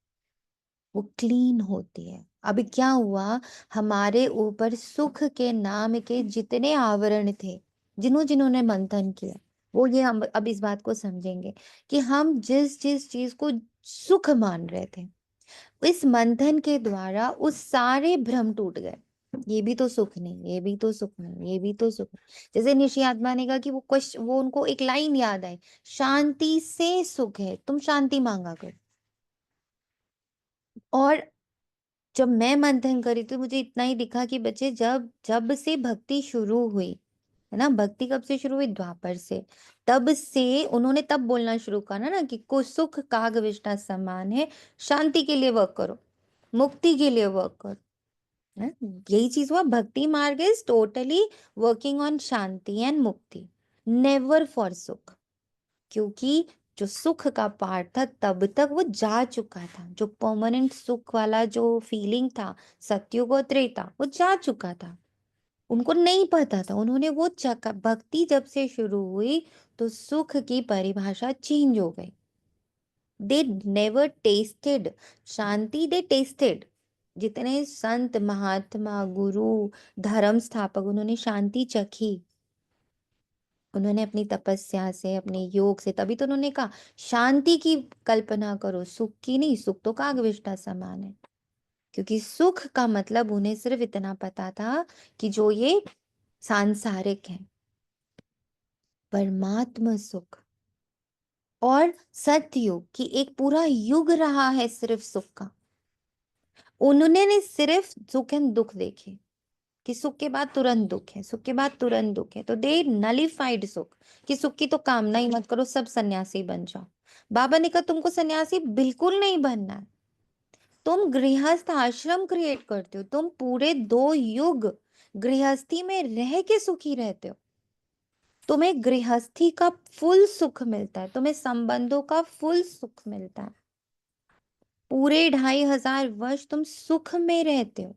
Speaker 1: वो क्लीन होती है। अभी क्या हुआ, हमारे ऊपर सुख के नाम के जितने आवरण थे, जिन्होंने मंथन किया वो ये हम अब इस बात को समझेंगे कि हम जिस जिस चीज को सुख मान रहे थे, इस मंथन के द्वारा उस सारे भ्रम टूट गए। ये भी तो सुख नहीं, ये भी तो सुख नहीं, ये भी तो सुख नहीं। जैसे निशी आत्मा ने कहा कि वो उनको एक लाइन याद आई, शांति से सुख है, तुम शांति मांगा कर। और जब मैं मंथन करी तो मुझे इतना ही दिखा कि बच्चे जब जब से भक्ति शुरू हुई है ना, भक्ति कब से शुरू हुई? द्वापर से। तब से उन्होंने तब बोलना शुरू करा ना कि को सुख काग विष्टा समान है, शांति के लिए वर्क करो, मुक्ति के लिए वर्क करो। है? यही चीज हुआ, भक्ति मार्ग is totally working on Shanti and मुक्ति, नेवर फॉर सुख। क्योंकि जो सुख का पार्ट था तब तक वो जा चुका था, जो परमानेंट सुख वाला जो फीलिंग था सत्युग और त्रेता वो जा चुका था, उनको नहीं पता था। उन्होंने वो चक्का, भक्ति जब से शुरू हुई तो सुख की परिभाषा चेंज हो गई। They never tested Shanti, they tested. जितने संत महात्मा गुरु धर्म स्थापक उन्होंने शांति चखी, उन्होंने अपनी तपस्या से अपने योग से, तभी तो उन्होंने कहा शांति की कल्पना करो, सुख की नहीं। सुख तो कागविष्टा समान है, क्योंकि सुख का मतलब उन्हें सिर्फ इतना पता था कि जो ये सांसारिक है, परमात्मा सुख और सतयुग की एक पूरा युग रहा है सिर्फ सुख का। उन्होंने सिर्फ सुख एंड दुख देखे कि सुख के बाद तुरंत दुख है, सुख के बाद तुरंत दुख है, तो दे नलिफाइड सुख कि सुख की तो कामना ही मत करो, सब सन्यासी बन जाओ। बाबा ने कहा तुमको सन्यासी बिल्कुल नहीं बनना है, तुम गृहस्थ आश्रम क्रिएट करते हो, तुम पूरे 2 युग गृहस्थी में रह के सुखी रहते हो, तुम्हें गृहस्थी का फुल सुख मिलता है, तुम्हें संबंधों का फुल सुख मिलता है, पूरे 2500 वर्ष तुम सुख में रहते हो।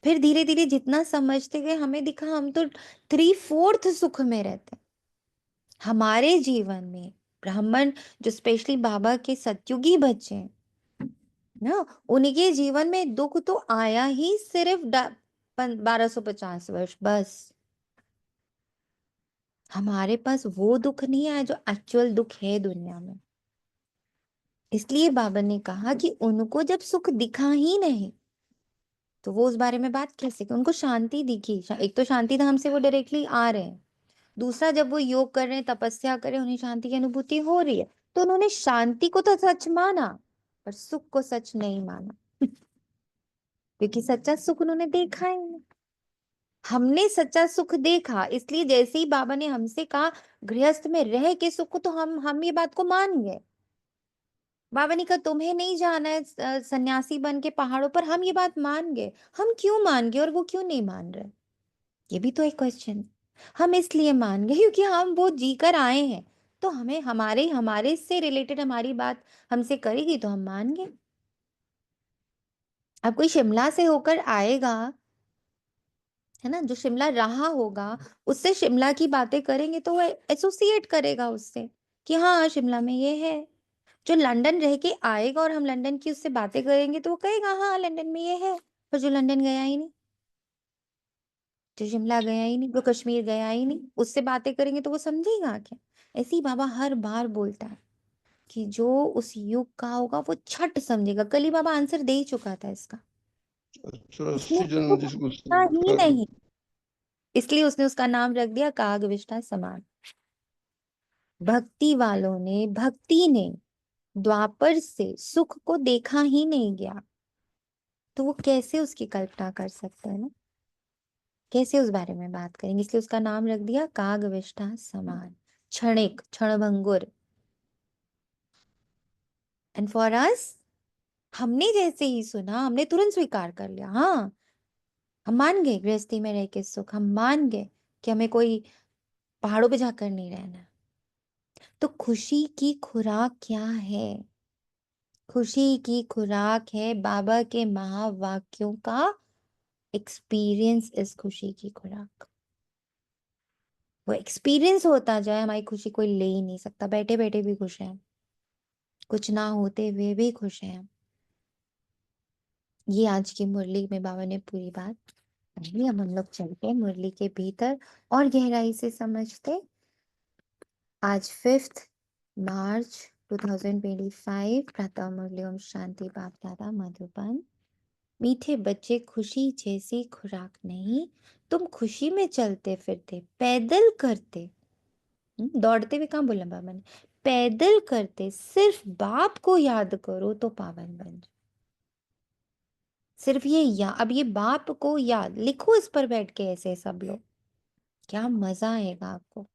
Speaker 1: फिर धीरे धीरे जितना समझते गए हमें दिखा हम तो 3/4 सुख में रहते हैं। हमारे जीवन में ब्राह्मण जो स्पेशली बाबा के सतयुगी बच्चे हैं ना, उनके जीवन में दुख तो आया ही सिर्फ 1250 वर्ष बस। हमारे पास वो दुख नहीं आया जो एक्चुअल दुख है दुनिया में। इसलिए बाबा ने कहा कि उनको जब सुख दिखा ही नहीं तो वो उस बारे में बात कैसे की। उनको शांति दिखी, एक तो शांति धाम से वो डायरेक्टली आ रहे हैं, दूसरा जब वो योग कर रहे हैं तपस्या कर रहे हैं उन्हें शांति की अनुभूति हो रही है, तो उन्होंने शांति को तो सच माना पर सुख को सच नहीं माना क्योंकि सच्चा सुख उन्होंने देखा ही नहीं। हमने सच्चा सुख देखा, इसलिए जैसे ही बाबा ने हमसे कहा गृहस्थ में रह के सुख, तो हम ये बात को मान गए। बाबा ने कहा तुम्हें नहीं जाना है सन्यासी बन के पहाड़ों पर, हम ये बात मान गए। हम क्यों मान गए और वो क्यों नहीं मान रहे, ये भी तो एक क्वेश्चन। हम इसलिए मान गए क्योंकि हम वो जी कर आए हैं, तो हमें हमारे हमारे से रिलेटेड हमारी बात हमसे करेगी तो हम मान गए। अब कोई शिमला से होकर आएगा है ना, जो शिमला रहा होगा उससे शिमला की बातें करेंगे तो वो एसोसिएट करेगा उससे कि हाँ शिमला में ये है। जो लंदन रह के आएगा और हम लंदन की उससे बातें करेंगे तो वो कहेगा हाँ लंदन में ये है, पर जो लंदन गया ही नहीं, जो शिमला गया ही नहीं, जो कश्मीर गया ही नहीं, उससे बातें करेंगे तो वो समझेगा क्या? ऐसे ही बाबा हर बार बोलता है कि जो उस युग का होगा वो छठ समझेगा। कल ही बाबा आंसर दे ही चुका था इसका।
Speaker 6: अच्छा,
Speaker 1: इसने
Speaker 6: 80 जन्म जिसको
Speaker 1: पूछा ही नहीं, इसलिए उसने उसका नाम रख दिया काग विष्टा समान। भक्ति वालों ने, भक्ति ने द्वापर से सुख को देखा ही नहीं गया, तो वो कैसे उसकी कल्पना कर सकते हैं ना, कैसे उस बारे में बात करेंगे? इसलिए उसका नाम रख दिया काग विष्टा समान, क्षणिक, क्षणभंगुर। एंड फॉर अस, हमने जैसे ही सुना हमने तुरंत स्वीकार कर लिया। हाँ, हम मान गए गृहस्थी में रह के सुख, हम मान गए कि हमें कोई पहाड़ों पे जाकर नहीं रहना। तो खुशी की खुराक क्या है? खुशी की खुराक है बाबा के महावाक्यों का एक्सपीरियंस। इस खुशी की खुराक वो एक्सपीरियंस होता जाए, हमारी खुशी कोई ले ही नहीं सकता। बैठे बैठे भी खुश हैं, कुछ ना होते हुए भी खुश हैं। ये आज की मुरली में बाबा ने पूरी बात कही। अब हम लोग चलते हैं मुरली के भीतर और गहराई से समझते। आज 5 मार्च 2025 प्रातः मुरली ओम शांति बाप दादा मधुबन। मीठे बच्चे, खुशी जैसी खुराक नहीं, तुम खुशी में चलते फिरते पैदल करते, दौड़ते भी कहाँ बोला बाबा ने, पैदल करते सिर्फ बाप को याद करो तो पावन बन जाओ। सिर्फ ये अब ये बाप को याद लिखो इस पर बैठ के ऐसे सब लोग, क्या मजा आएगा आपको।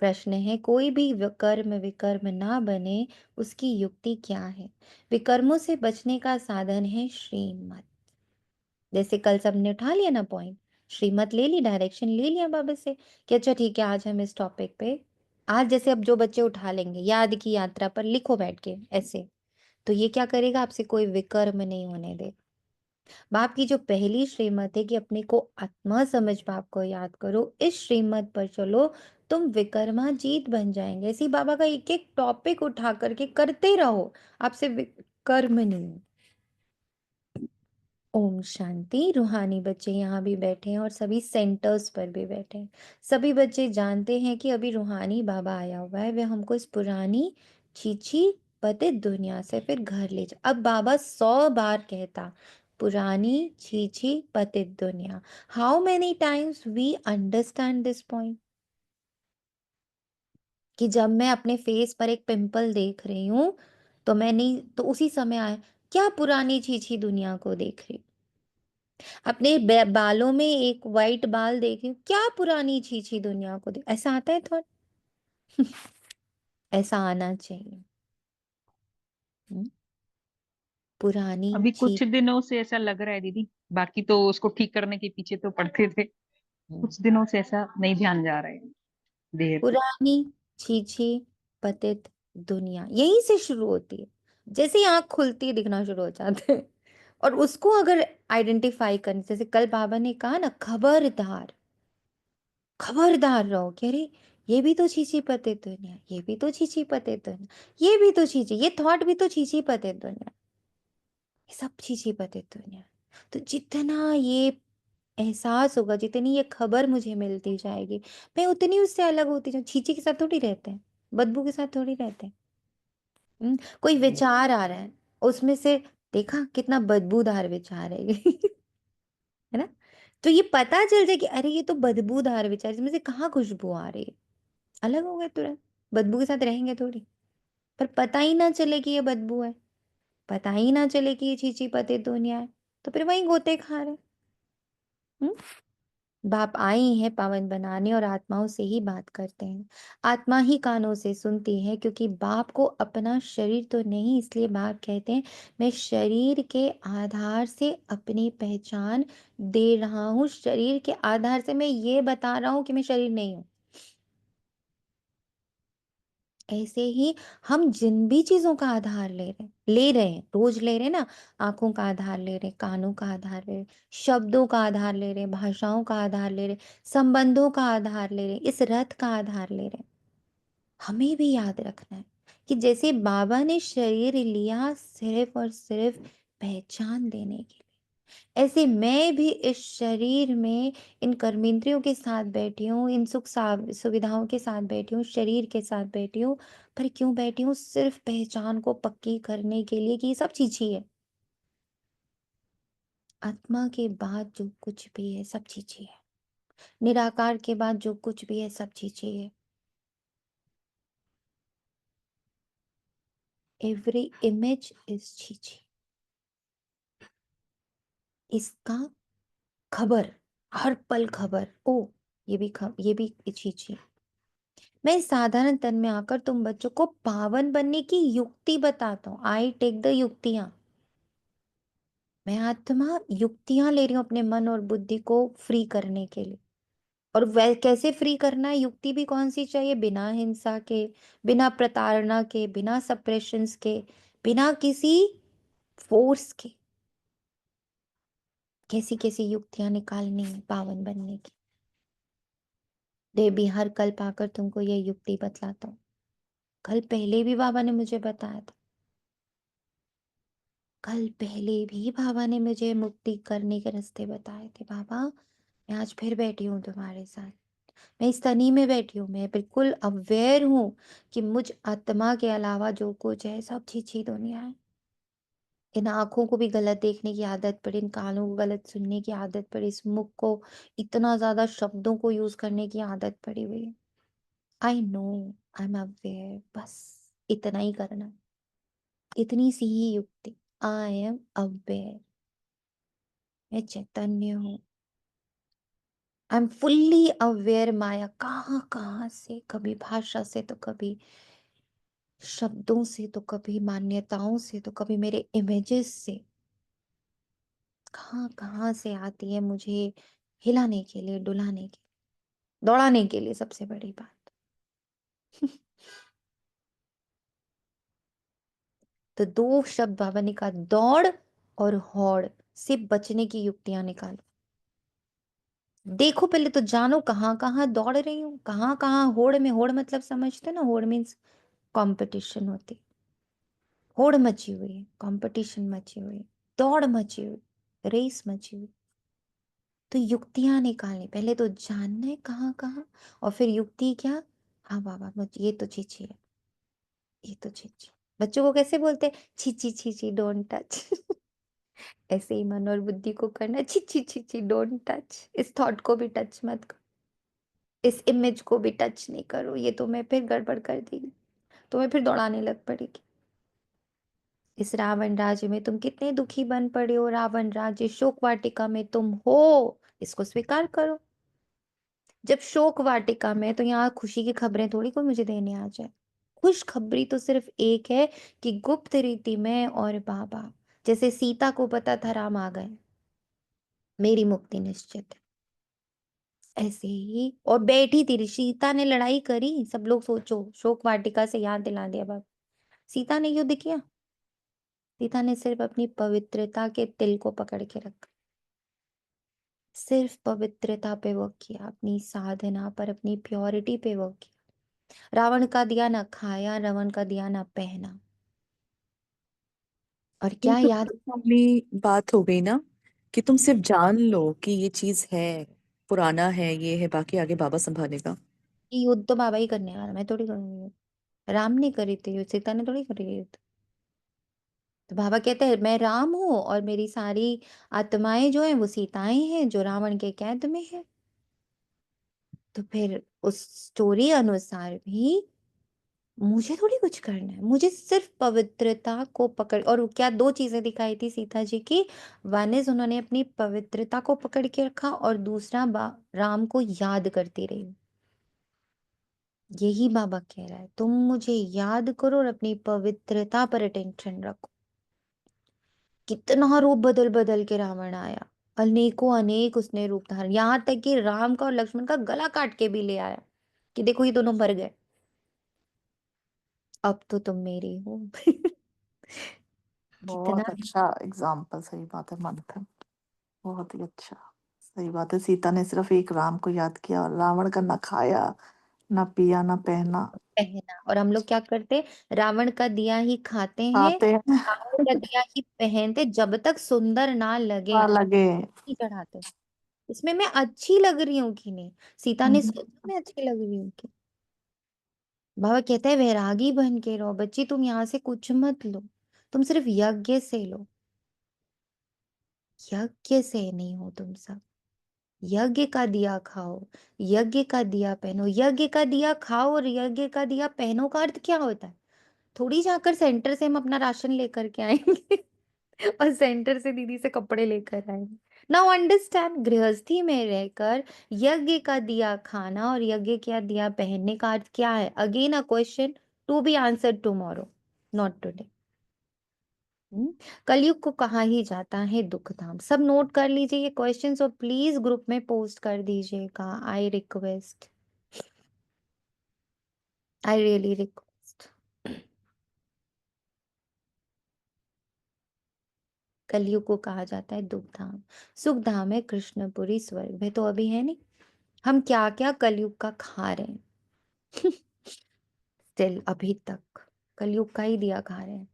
Speaker 1: प्रश्न है, कोई भी विकर्म विकर्म ना बने उसकी युक्ति क्या है? विकर्मों से बचने का साधन है श्रीमत। जैसे कल सबने उठा लिया ना पॉइंट, श्रीमत ले ली, डायरेक्शन ले लिया बाबा से कि अच्छा ठीक है आज हम इस टॉपिक पे, आज जैसे अब जो बच्चे उठा लेंगे याद की यात्रा पर लिखो बैठ के ऐसे, तो ये क्या करेगा, आपसे कोई विकर्म नहीं होने दे। बाप की जो पहली श्रीमत है कि अपने को आत्मा समझ बाप को याद करो, इस श्रीमत पर चलो, तुम विकर्माजीत बन जाएंगे। ऐसी बाबा का एक एक टॉपिक उठा करके करते रहो, आपसे विकर्म नहीं। ओम शांति। रूहानी बच्चे यहाँ भी बैठे हैं और सभी सेंटर्स पर भी बैठे हैं। सभी बच्चे जानते हैं कि अभी रूहानी बाबा आया हुआ है, वह हमको इस पुरानी चीची पतित दुनिया से फिर घर ले जा। अब बाबा 100 बार कहता पुरानी चीची पतित दुनिया। How many times we understand this point कि जब मैं अपने फेस पर एक पिंपल देख रही हूँ तो मैं नहीं, तो उसी समय आए क्या पुरानी चीची दुनिया को देख रही हूँ। अपने बालों में एक वाइट बाल देख रही हूँ, क्या पुरानी चीची दुनिया को देख, ऐसा आता है थॉट? ऐसा आना चाहिए। पुरानी
Speaker 3: अभी
Speaker 1: चीज।
Speaker 3: कुछ दिनों से ऐसा लग रहा है दीदी, बाकी तो उसको ठीक करने के पीछे तो पड़ते थे, कुछ दिनों से ऐसा नहीं ध्यान जा रहा है देर पे।
Speaker 1: पुरानी चीची पतित दुनिया यहीं से शुरू होती है, जैसे ही आंख खुलती है दिखना शुरू हो जाते हैं। और उसको अगर आइडेंटिफाई करने, जैसे कल बाबा ने कहा ना, खबरदार खबरदार रहो कि अरे ये भी तो छीछी पतित दुनिया, ये भी तो छीछी पतित दुनिया, ये भी तो छीछी, ये थॉट भी तो छीछी पतित दुनिया, ये सब छीछी पतित दुनिया। तो जितना ये एहसास होगा, जितनी ये खबर मुझे मिलती जाएगी, मैं उतनी उससे अलग होती जाऊँ। छीछी के साथ थोड़ी रहते हैं, बदबू के साथ थोड़ी रहते हैं। कोई विचार आ रहा है, उसमें से देखा कितना बदबूदार विचार है ये है ना? तो ये पता चल जाए कि अरे ये तो बदबूदार विचार, इसमें से कहाँ खुशबू आ रही है, अलग हो गए तुरंत। बदबू के साथ रहेंगे थोड़ी, पर पता ही ना चले कि ये बदबू है, पता ही ना चले कि ये छीछी पतित दुनिया है, तो फिर वहीं गोते खा रहे हैं। बाप आए हैं पावन बनाने और आत्माओं से ही बात करते हैं। आत्मा ही कानों से सुनती है, क्योंकि बाप को अपना शरीर तो नहीं, इसलिए बाप कहते हैं मैं शरीर के आधार से अपनी पहचान दे रहा हूँ। शरीर के आधार से मैं ये बता रहा हूँ कि मैं शरीर नहीं हूँ। ऐसे ही हम जिन भी चीजों का आधार ले रहे हैं, रोज ले रहे हैं ना, आंखों का आधार ले रहे हैं, कानों का आधार ले रहे हैं, शब्दों का आधार ले रहे हैं, भाषाओं का आधार ले रहे हैं, संबंधों का आधार ले रहे हैं, इस रथ का आधार ले रहे हैं। हमें भी याद रखना है कि जैसे बाबा ने शरीर लिया सिर्फ और सिर्फ पहचान देने के लिए, ऐसे मैं भी इस शरीर में इन कर्मेंद्रियों के साथ बैठी हूँ, इन सुविधाओं के साथ बैठी हूँ, शरीर के साथ बैठी हूँ। पर क्यों बैठी हूँ? सिर्फ पहचान को पक्की करने के लिए कि ये सब चीज ही है। आत्मा के बाद जो कुछ भी है सब चीज ही है। निराकार के बाद जो कुछ भी है सब चीज ही है। Every image is Chichi. इसका खबर, हर पल खबर। ओ ये भी चीची। मैं साधारण तन में आकर तुम बच्चों को पावन बनने की युक्ति बताता हूँ। आई टेक द युक्तियां। मैं आत्मा युक्तियां ले रही हूँ अपने मन और बुद्धि को फ्री करने के लिए। और वह कैसे फ्री करना है? युक्ति भी कौन सी चाहिए? बिना हिंसा के, बिना प्रताड़ना के, बिना सप्रेशंस के, बिना किसी फोर्स के। कैसी कैसी युक्तियां निकालनी है पावन बनने की। देवी हर कल पाकर तुमको ये युक्ति बतलाता हूँ। कल पहले भी बाबा ने मुझे बताया था। कल पहले भी बाबा ने मुझे मुक्ति करने के रास्ते बताए थे। बाबा मैं आज फिर बैठी हूँ तुम्हारे साथ। मैं इस तनी में बैठी हूँ। मैं बिल्कुल अवेयर हूँ कि मुझ आत्मा के अलावा जो कुछ है सब छीछी दुनिया है। इन आंखों को भी गलत देखने की आदत पड़ी, इन कानों को गलत सुनने की आदत पड़ी, इस मुख को इतना ज्यादा शब्दों को यूज करने की आदत पड़ी हुई है। I know, I am aware. बस इतना ही करना, इतनी सी ही युक्ति। I am aware. मैं चैतन्य हूँ। I am fully aware. माया कहाँ कहाँ से, कभी भाषा से तो कभी शब्दों से तो कभी मान्यताओं से तो कभी मेरे इमेजेस से, कहाँ कहाँ से आती है मुझे हिलाने के लिए, डुलाने के लिए, दौड़ाने के लिए। सबसे बड़ी बात तो दो शब्द बाबा ने कहा, दौड़ और हौड़ से बचने की युक्तियां निकालो। देखो पहले तो जानो कहाँ कहाँ दौड़ रही हूँ, कहाँ कहाँ होड़ में। होड़ मतलब समझते ना? होड़ मीन्स कंपटीशन होती। होड़ मची हुई है, कंपटीशन मची हुई है, दौड़ मची हुई, रेस मची हुई। तो युक्तियां निकालनी, पहले तो जानना है कहाँ कहाँ, और फिर युक्ति क्या? हाँ बाबा मुझे ये तो चीची है, ये तो चीची। बच्चों को कैसे बोलते हैं? छीची छीची डोंट टच। ऐसे ही मन और बुद्धि को करना, छीची छीची डोंट टच। इस थॉट को भी टच मत करो, इस इमेज को भी टच नहीं करो। ये तो मैं फिर गड़बड़ कर देगी, तुम्हें फिर दौड़ाने लग पड़ेगी। इस रावण राज्य में तुम कितने दुखी बन पड़े हो। रावण राज्य शोक वाटिका में तुम हो, इसको स्वीकार करो। जब शोक वाटिका में, तो यहाँ खुशी की खबरें थोड़ी कोई मुझे देने आ जाए। खुश खबरी तो सिर्फ एक है कि गुप्त रीति में और बाबा, जैसे सीता को पता था राम आ गए, मेरी मुक्ति निश्चित है, ऐसे ही। और बैठी थी सीता ने, लड़ाई करी। सब लोग सोचो, शोक वाटिका से याद दिला दिया बाबा। सीता ने युद्ध किया? सीता ने सिर्फ अपनी पवित्रता के तिल को पकड़ के रखा। सिर्फ पवित्रता पे वर्क किया, अपनी साधना पर, अपनी प्योरिटी पे वर्क किया। रावण का दिया ना खाया, रावण का दिया ना पहना। और
Speaker 4: ये
Speaker 1: क्या
Speaker 4: तो
Speaker 1: याद?
Speaker 4: सामने बात हो गई ना कि तुम सिर्फ जान लो कि ये चीज है, पुराना है, ये है, बाकी आगे बाबा संभालेगा।
Speaker 1: कि युद्ध तो बाबा ही करने वाला, मैं थोड़ी करूंगी युद्ध। राम ने करी थी युद्ध, सीता ने थोड़ी करी युद्ध। तो बाबा कहते हैं मैं राम हूं और मेरी सारी आत्माएं जो हैं वो सीताएं हैं जो रावण के कैद में है। तो फिर उस स्टोरी अनुसार भी मुझे थोड़ी कुछ करना है, मुझे सिर्फ पवित्रता को पकड़। और क्या दो चीजें दिखाई थी सीता जी की? वन इज उन्होंने अपनी पवित्रता को पकड़ के रखा, और दूसरा राम को याद करती रही। यही बाबा कह रहा है, तुम मुझे याद करो और अपनी पवित्रता पर अटेंशन रखो। कितना रूप बदल बदल के रावण आया, अनेकों अनेक उसने रूप धारण, यहाँ तक कि राम का और लक्ष्मण का गला काट के भी ले आया कि देखो ये दोनों मर गए, अब तो तुम मेरी हो। कितना
Speaker 2: बहुत अच्छा एग्जाम्पल, सही बात है मंथन, बहुत ही अच्छा। सही बात है, सीता ने सिर्फ एक राम को याद किया और रावण का न खाया ना पिया ना पहना।
Speaker 1: पहना। और हम लोग क्या करते, रावण का दिया ही खाते हैं,
Speaker 2: आते हैं
Speaker 1: रावण का दिया ही पहनते, जब तक सुंदर ना लगे
Speaker 2: ना लगे।
Speaker 1: नहीं चढ़ाते। इसमें मैं अच्छी लग रही हूँ कि नहीं, सीता ने सोचा मैं अच्छी लग रही हूँ कि। बाबा कहते हैं वैरागी बन के रहो बच्ची, तुम यहाँ से कुछ मत लो, तुम सिर्फ यज्ञ से लो। यज्ञ से नहीं हो तुम सब, यज्ञ का दिया खाओ, यज्ञ का दिया पहनो। यज्ञ का दिया खाओ और यज्ञ का दिया पहनो का अर्थ क्या होता है? थोड़ी जाकर सेंटर से हम अपना राशन लेकर के आएंगे और सेंटर से दीदी से कपड़े लेकर आएंगे। नाउ अंडरस्टैंड, गृहस्थी में रहकर यज्ञ का दिया खाना और यज्ञ का दिया पहनने का अर्थ क्या है? Again a question to be answered tomorrow, not today. कलयुग को कहा ही जाता है दुख धाम। सब नोट कर लीजिए ये क्वेश्चंस और प्लीज ग्रुप में पोस्ट कर दीजिएगा, I request, I really request. कलयुग को कहा जाता है दुख धाम, सुख धाम है कृष्णपुरी स्वर्ग में, तो अभी है नहीं। हम क्या क्या कलयुग का खा रहे हैं स्टिल अभी तक कलयुग का ही दिया खा रहे हैं।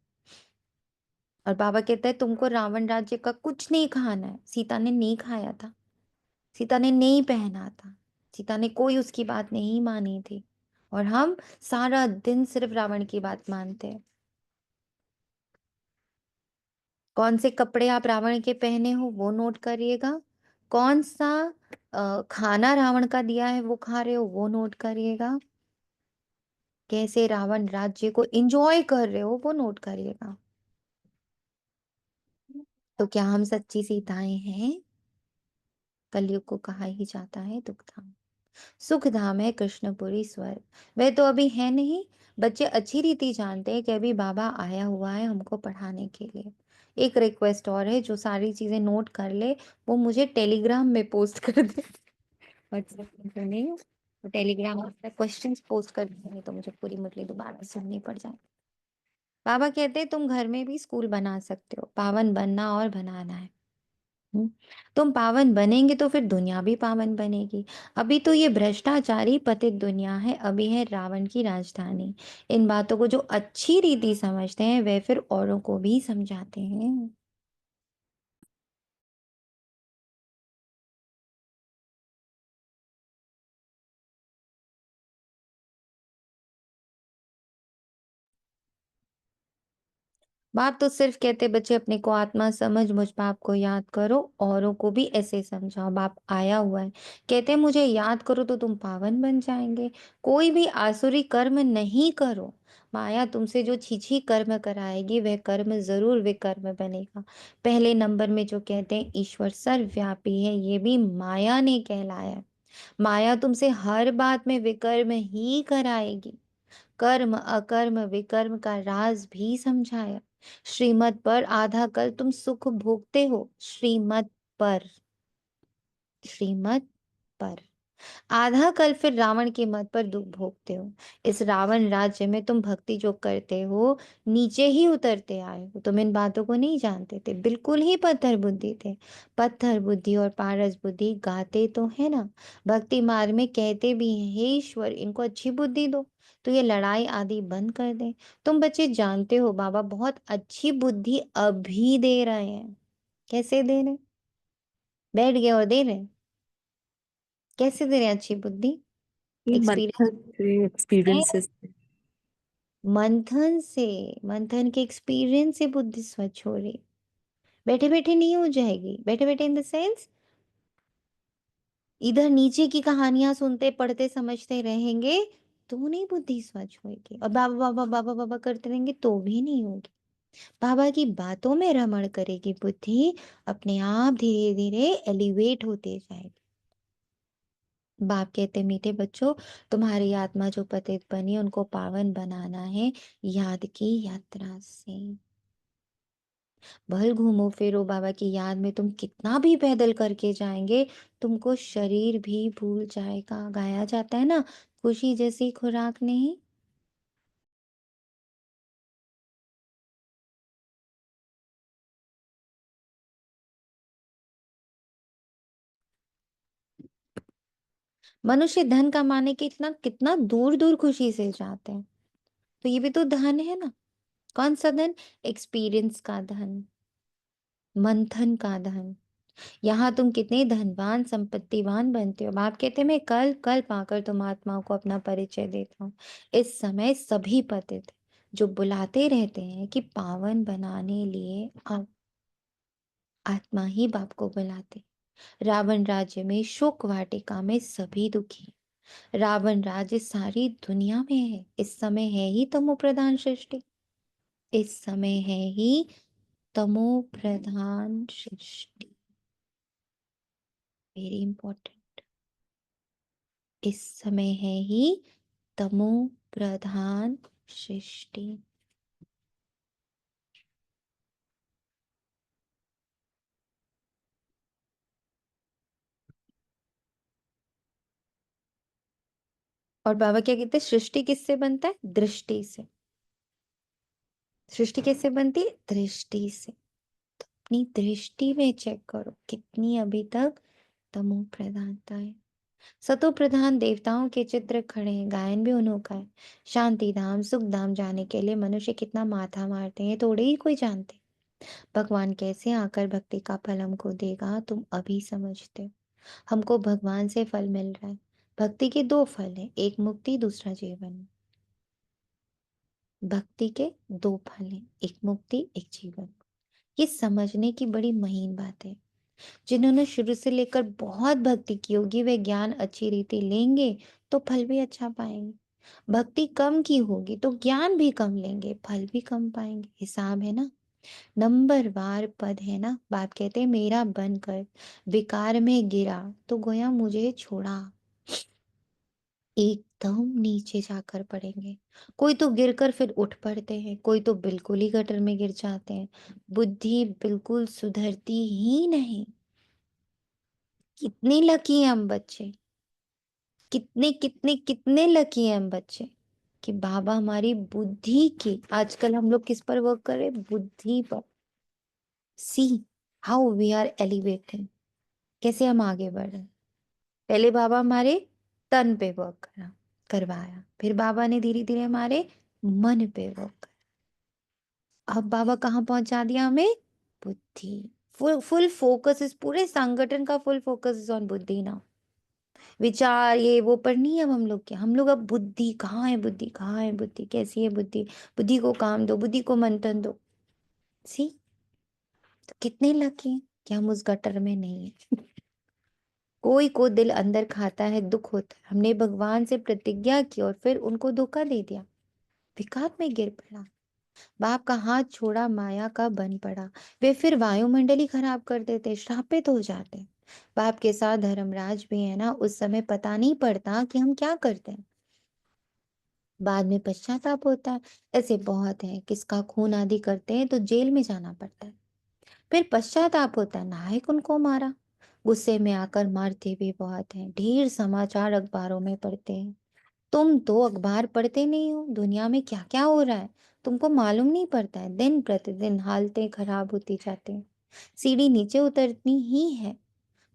Speaker 1: और बाबा कहता है तुमको रावण राज्य का कुछ नहीं खाना है। सीता ने नहीं खाया था, सीता ने नहीं पहना था, सीता ने कोई उसकी बात नहीं मानी थी, और हम सारा दिन सिर्फ रावण की बात मानते हैं। कौन से कपड़े आप रावण के पहने हो वो नोट करिएगा, कौन सा खाना रावण का दिया है वो खा रहे हो वो नोट करिएगा, कैसे रावण राज्य को एंजॉय कर रहे हो वो नोट करिएगा। तो क्या हम सच्ची सीताएं हैं? कलयुग को कहा ही जाता है दुख धाम, सुख धाम है कृष्णपुरी स्वर्ग। वह तो अभी है नहीं, बच्चे अच्छी रीति जानते हैं कि अभी बाबा आया हुआ है हमको पढ़ाने के लिए। एक रिक्वेस्ट और है, जो सारी चीजें नोट कर ले वो मुझे टेलीग्राम में पोस्ट कर दे। व्हाट्सएप में तो नहीं हो, तो टेलीग्राम में क्वेश्चंस पोस्ट कर देंगे तो मुझे पूरी मुरली दोबारा सुननी पड़ जाए। बाबा कहते हैं तुम घर में भी स्कूल बना सकते हो, पावन बनना और बनाना है। हम्म, तुम पावन बनेंगे तो फिर दुनिया भी पावन बनेगी। अभी तो ये भ्रष्टाचारी पतित दुनिया है, अभी है रावण की राजधानी। इन बातों को जो अच्छी रीति समझते हैं वे फिर औरों को भी समझाते हैं। बाप तो सिर्फ कहते बच्चे अपने को आत्मा समझ, मुझ बाप को याद करो, औरों को भी ऐसे समझाओ। बाप आया हुआ है, कहते मुझे याद करो तो तुम पावन बन जाएंगे। कोई भी आसुरी कर्म नहीं करो, माया तुमसे जो छीछी कर्म कराएगी वह कर्म जरूर विकर्म बनेगा। पहले नंबर में जो कहते हैं ईश्वर सर्वव्यापी है, ये भी माया ने कहलाया है। माया तुमसे हर बात में विकर्म ही कराएगी। कर्म अकर्म विकर्म का राज भी समझाया। श्रीमत पर आधा कल तुम सुख भोगते हो, श्रीमत पर, श्रीमत पर आधा कल फिर रावण के मत पर दुख भोगते हो। इस रावण राज्य में तुम भक्ति जो करते हो नीचे ही उतरते आए हो। तुम इन बातों को नहीं जानते थे, बिल्कुल ही पत्थर बुद्धि थे। पत्थर बुद्धि और पारस बुद्धि गाते तो है ना, भक्ति मार्ग में कहते भी हैं हे ईश्वर इनको अच्छी बुद्धि दो, तो ये लड़ाई आदि बंद कर दे। तुम बच्चे जानते हो बाबा बहुत अच्छी बुद्धि अभी दे रहे हैं। कैसे दे रहे? बैठ गए और दे रहे? कैसे दे रहे हैं अच्छी बुद्धि?
Speaker 4: ये
Speaker 1: एक्सपीरियंस
Speaker 4: मंथन से एक्सपीरियंसेस।
Speaker 1: मंथन से, मंथन के एक्सपीरियंस से बुद्धि स्वच्छ हो रही। बैठे बैठे नहीं हो जाएगी, बैठे बैठे इन द सेंस इधर नीचे की कहानियां सुनते पढ़ते समझते रहेंगे तो नहीं बुद्धि स्वच्छ होगी, और बाबा बाबा बाबा बाबा करते रहेंगे तो भी नहीं होगी। बाबा की बातों में रमण करेगी बुद्धि, अपने आप धीरे धीरे एलिवेट होते जाएगी। बाप कहते मीठे बच्चों तुम्हारी आत्मा जो पतित बनी उनको पावन बनाना है याद की यात्रा से। भल घूमो फिरो बाबा की याद में तुम कितना भी पैदल करके जाएंगे तुमको शरीर भी भूल जाएगा। गाया जाता है ना, खुशी जैसी खुराक नहीं। मनुष्य धन कमाने के इतना कितना दूर दूर खुशी से जाते हैं, तो ये भी तो धन है ना। कौन सा धन? एक्सपीरियंस का धन, मंथन का धन। यहाँ तुम कितने धनवान संपत्तिवान बनते हो। बाप कहते हैं मैं कल कल पाकर तुम आत्माओं को अपना परिचय देता हूँ। इस समय सभी पतित जो बुलाते रहते हैं कि पावन बनाने लिए अब आत्मा ही बाप को बुलाते। रावण राज्य में शोक वाटिका में सभी दुखी। रावण राज्य सारी दुनिया में है। इस समय है ही तमो प्रधान सृष्टि। इस समय है ही तमो प्रधान सृष्टि। Very important. इस समय है ही तमो प्रधान सृष्टि। और बाबा क्या कहते हैं? सृष्टि किससे बनता है? दृष्टि से। सृष्टि कैसे बनती है? दृष्टि से। तो अपनी दृष्टि में चेक करो कितनी अभी तक तमो प्रधानता है। सतो प्रधान देवताओं के चित्र खड़े हैं, गायन भी उन्हों का है। शांति धाम सुख धाम जाने के लिए मनुष्य कितना माथा मारते हैं, थोड़े ही कोई जानते। भगवान कैसे आकर भक्ति का फल हमको देगा, तुम अभी समझते हो। हमको भगवान से फल मिल रहा है। भक्ति के दो फल हैं, एक मुक्ति दूसरा जीवन। भक्ति के दो फल हैं, एक मुक्ति एक जीवन। ये समझने की बड़ी महीन बात है। जिन्होंने शुरू से लेकर बहुत भक्ति की होगी वे ज्ञान अच्छी रीति लेंगे तो फल भी अच्छा पाएंगे। भक्ति कम की होगी तो ज्ञान भी कम लेंगे, फल भी कम पाएंगे। हिसाब है ना, नंबरवार पद है ना। बाप कहते हैं मेरा बनकर विकार में गिरा तो गोया मुझे छोड़ा। एकदम नीचे जाकर पड़ेंगे। कोई तो गिरकर फिर उठ पड़ते हैं, कोई तो बिल्कुल ही गटर में गिर जाते हैं। बुद्धि बिल्कुल सुधरती ही नहीं। कितने लकी हैं हम बच्चे, कितने कितने कितने लकी हैं हम बच्चे कि बाबा हमारी बुद्धि की, आजकल हम लोग किस पर वर्क कर रहे हैं? बुद्धि पर। See how we are elevating, कैसे हम आगे बढ़ रहे हैं। पहले बाबा हमारे तन पे वर्क करवाया, फिर बाबा ने धीरे धीरे हमारे मन पे वर्क करा। अब बाबा कहाँ पहुंचा दिया हमें? बुद्धि। फुल फुल फोकस, इस पूरे संगठन का फुल फोकस इज ऑन बुद्धि ना। विचार ये वो पर नहीं। अब हम लोग क्या, हम लोग अब बुद्धि कहाँ है, बुद्धि कहाँ है, बुद्धि कैसी है, बुद्धि बुद्धि को काम दो, बुद्धि को मंथन दो। सी, तो कितने लकी हैं कि हम उस गटर में नहीं है। कोई को दिल अंदर खाता है, दुख होता है। हमने भगवान से प्रतिज्ञा की और फिर उनको धोखा दे दिया, विकार में गिर पड़ा। बाप का हाथ छोड़ा, माया का बन पड़ा। वे फिर वायुमंडल ही खराब कर देते, श्रापित हो जाते। बाप के साथ धर्मराज भी है ना, उस समय पता नहीं पड़ता कि हम क्या करते हैं, बाद में पश्चाताप होता है। ऐसे बहुत है, किसका खून आदि करते हैं तो जेल में जाना पड़ता है, फिर पश्चाताप होता है, नायक उनको मारा। गुस्से में आकर मारते भी बहुत हैं। ढेर समाचार अखबारों में पढ़ते हैं। तुम तो अखबार पढ़ते नहीं हो, दुनिया में क्या क्या हो रहा है तुमको मालूम नहीं पड़ता है। दिन प्रतिदिन हालतें खराब होती जाती हैं, सीढ़ी नीचे उतरनी ही है।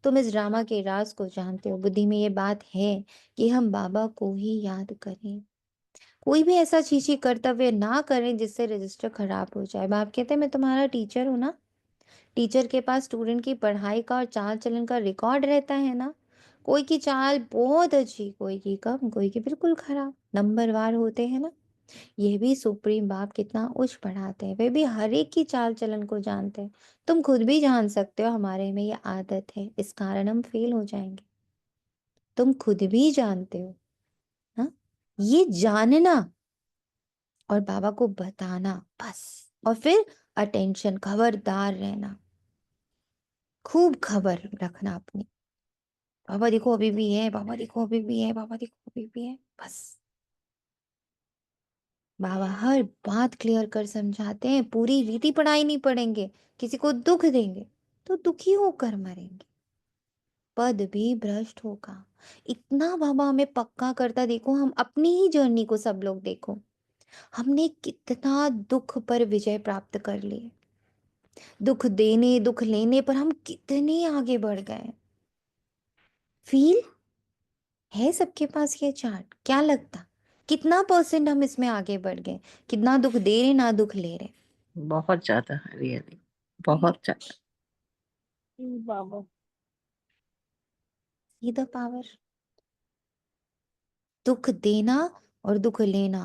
Speaker 1: तुम इस ड्रामा के राज को जानते हो। बुद्धि में ये बात है कि हम बाबा को ही याद करें, कोई भी ऐसा चीची कर्तव्य ना करें जिससे रजिस्टर खराब हो जाए। बाप कहते हैं मैं तुम्हारा टीचर हूं ना। टीचर के पास स्टूडेंट की पढ़ाई का और चाल चलन का रिकॉर्ड रहता है ना। कोई की चाल बहुत अच्छी, कोई की कम, कोई की बिल्कुल खराब, नंबरवार होते हैं ना। ये भी सुप्रीम बाप कितना उच्च पढ़ाते हैं, वे भी हर एक की चाल चलन को जानते हैं। तुम खुद भी जान सकते हो हमारे में ये आदत है, इस कारण हम फेल हो जाएंगे। तुम खुद भी जानते हो। हाँ, ये जानना और बाबा को बताना बस। और फिर अटेंशन, खबरदार रहना, खूब खबर रखना अपनी। बाबा देखो अभी भी है, बाबा देखो अभी भी है, बाबा देखो अभी भी है, बस। बाबा हर बात क्लियर कर समझाते हैं, पूरी रीति पढ़ाई नहीं पढ़ेंगे। किसी को दुख देंगे तो दुखी होकर मरेंगे, पद भी भ्रष्ट होगा। इतना बाबा हमें पक्का करता। देखो हम अपनी ही जर्नी को सब लोग देखो, हमने कितना दुख पर विजय प्राप्त कर ली। दुख देने दुख लेने पर हम कितने आगे बढ़ गए। फील है सबके पास ये चार्ट? क्या लगता कितना % हम इसमें आगे बढ़ गए? कितना दुख दे रहे ना दुख ले रहे?
Speaker 8: बहुत ज्यादा, रियली बहुत ज्यादा।
Speaker 5: बाबा
Speaker 1: सी द पावर। दुख देना और दुख लेना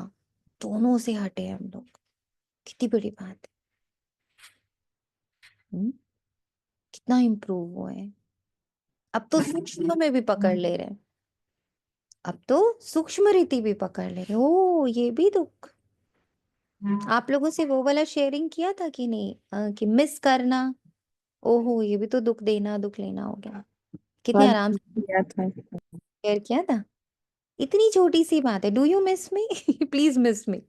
Speaker 1: दोनों से हटे हम लोग। कितनी बड़ी बात है। कितना इम्प्रूव हुआ है। अब तो सूक्ष्म में भी पकड़ ले रहे हैं। अब तो सूक्ष्म रीति भी पकड़ ले रहे। ओ ये भी दुख। आप लोगों से वो वाला शेयरिंग किया था कि नहीं कि मिस करना? ओहो ये भी तो दुख देना दुख लेना हो गया। कितने आराम से
Speaker 4: किया था।
Speaker 1: शेयर किया था। इतनी छोटी सी बात है। Do you miss me? Please miss मी।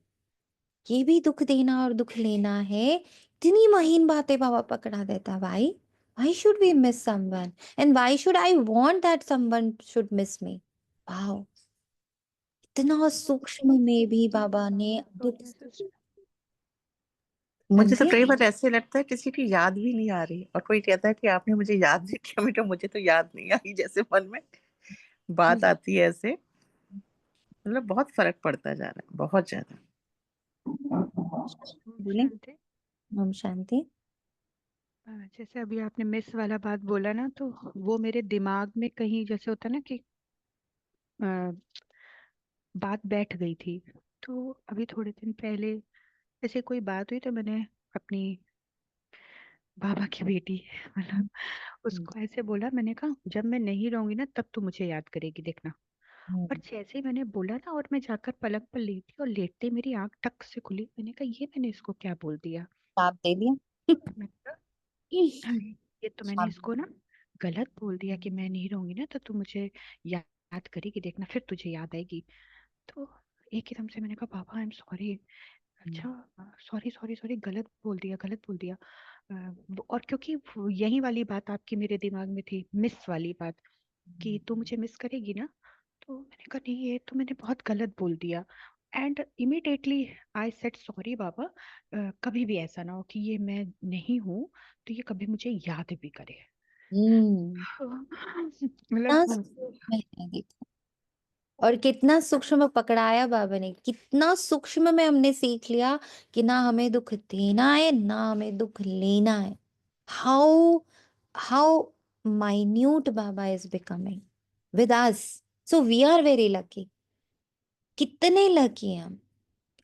Speaker 1: ये भी दुख देना और दुख लेना है। इतनी महीन बातें बाबा पकड़ा देता। Why should we miss someone? And why should I want that someone should miss me? Wow. इतना सूक्ष्म में भी बाबा ने दुख।
Speaker 8: मुझे तो
Speaker 1: समझे?
Speaker 8: कई बार ऐसे लगता है किसी की याद भी नहीं आ रही, और कोई कहता है कि आपने मुझे याद नहीं किया, बेटा मुझे तो याद नहीं आई, जैसे मन में बात आती है ऐसे। मतलब बहुत फर्क पड़ता जा रहा है, बहुत ज्यादा।
Speaker 1: बोले
Speaker 9: शांति।
Speaker 1: हम शांति।
Speaker 9: जैसे अभी आपने मिस वाला बात बोला ना, तो वो मेरे दिमाग में कहीं जैसे होता ना कि अ, बात बैठ गई थी। तो अभी थोड़े दिन पहले ऐसे कोई बात हुई, तो मैंने अपनी बाबा की बेटी मतलब उसको ऐसे बोला, मैंने कहा जब मैं नहीं रहूंगी ना तब तू मुझे याद करेगी देखना। और जैसे ही मैंने बोला ना, और मैं जाकर पलंग पर लेटी, और लेटते मेरी आंख टक से खुली। मैंने कहा ये मैंने इसको क्या बोल दिया।
Speaker 1: आप दे दिया।
Speaker 9: मैंने कहा ये तो मैंने इसको ना गलत बोल दिया कि मैं नहीं रहूंगी ना तो तू मुझे याद करेगी देखना, फिर तुझे याद आएगी। तो एकदम से मैंने कहा बाबा आई एम सॉरी। अच्छा सॉरी सॉरी सॉरी, गलत बोल दिया गलत बोल दिया। और क्योंकि यही वाली बात आपकी मेरे दिमाग में थी, मिस वाली बात, कि तू मुझे मिस करेगी ना। तो मैंने कहा नहीं ये तो मैंने बहुत गलत बोल दिया। And immediately I said sorry बाबा, कभी भी ऐसा ना हो कि ये मैं नहीं हूँ, तो ये कभी मुझे याद भी करे। मतलब
Speaker 1: कितना सूक्ष्म है देखो। और कितना सूक्ष्म पकड़ाया बाबा ने। कितना सूक्ष्म में हमने सीख लिया कि ना हमें दुख देना है ना हमें दुख लेना है। How how minute Baba is becoming with us. So we are very lucky. कितने लकी हैं हम।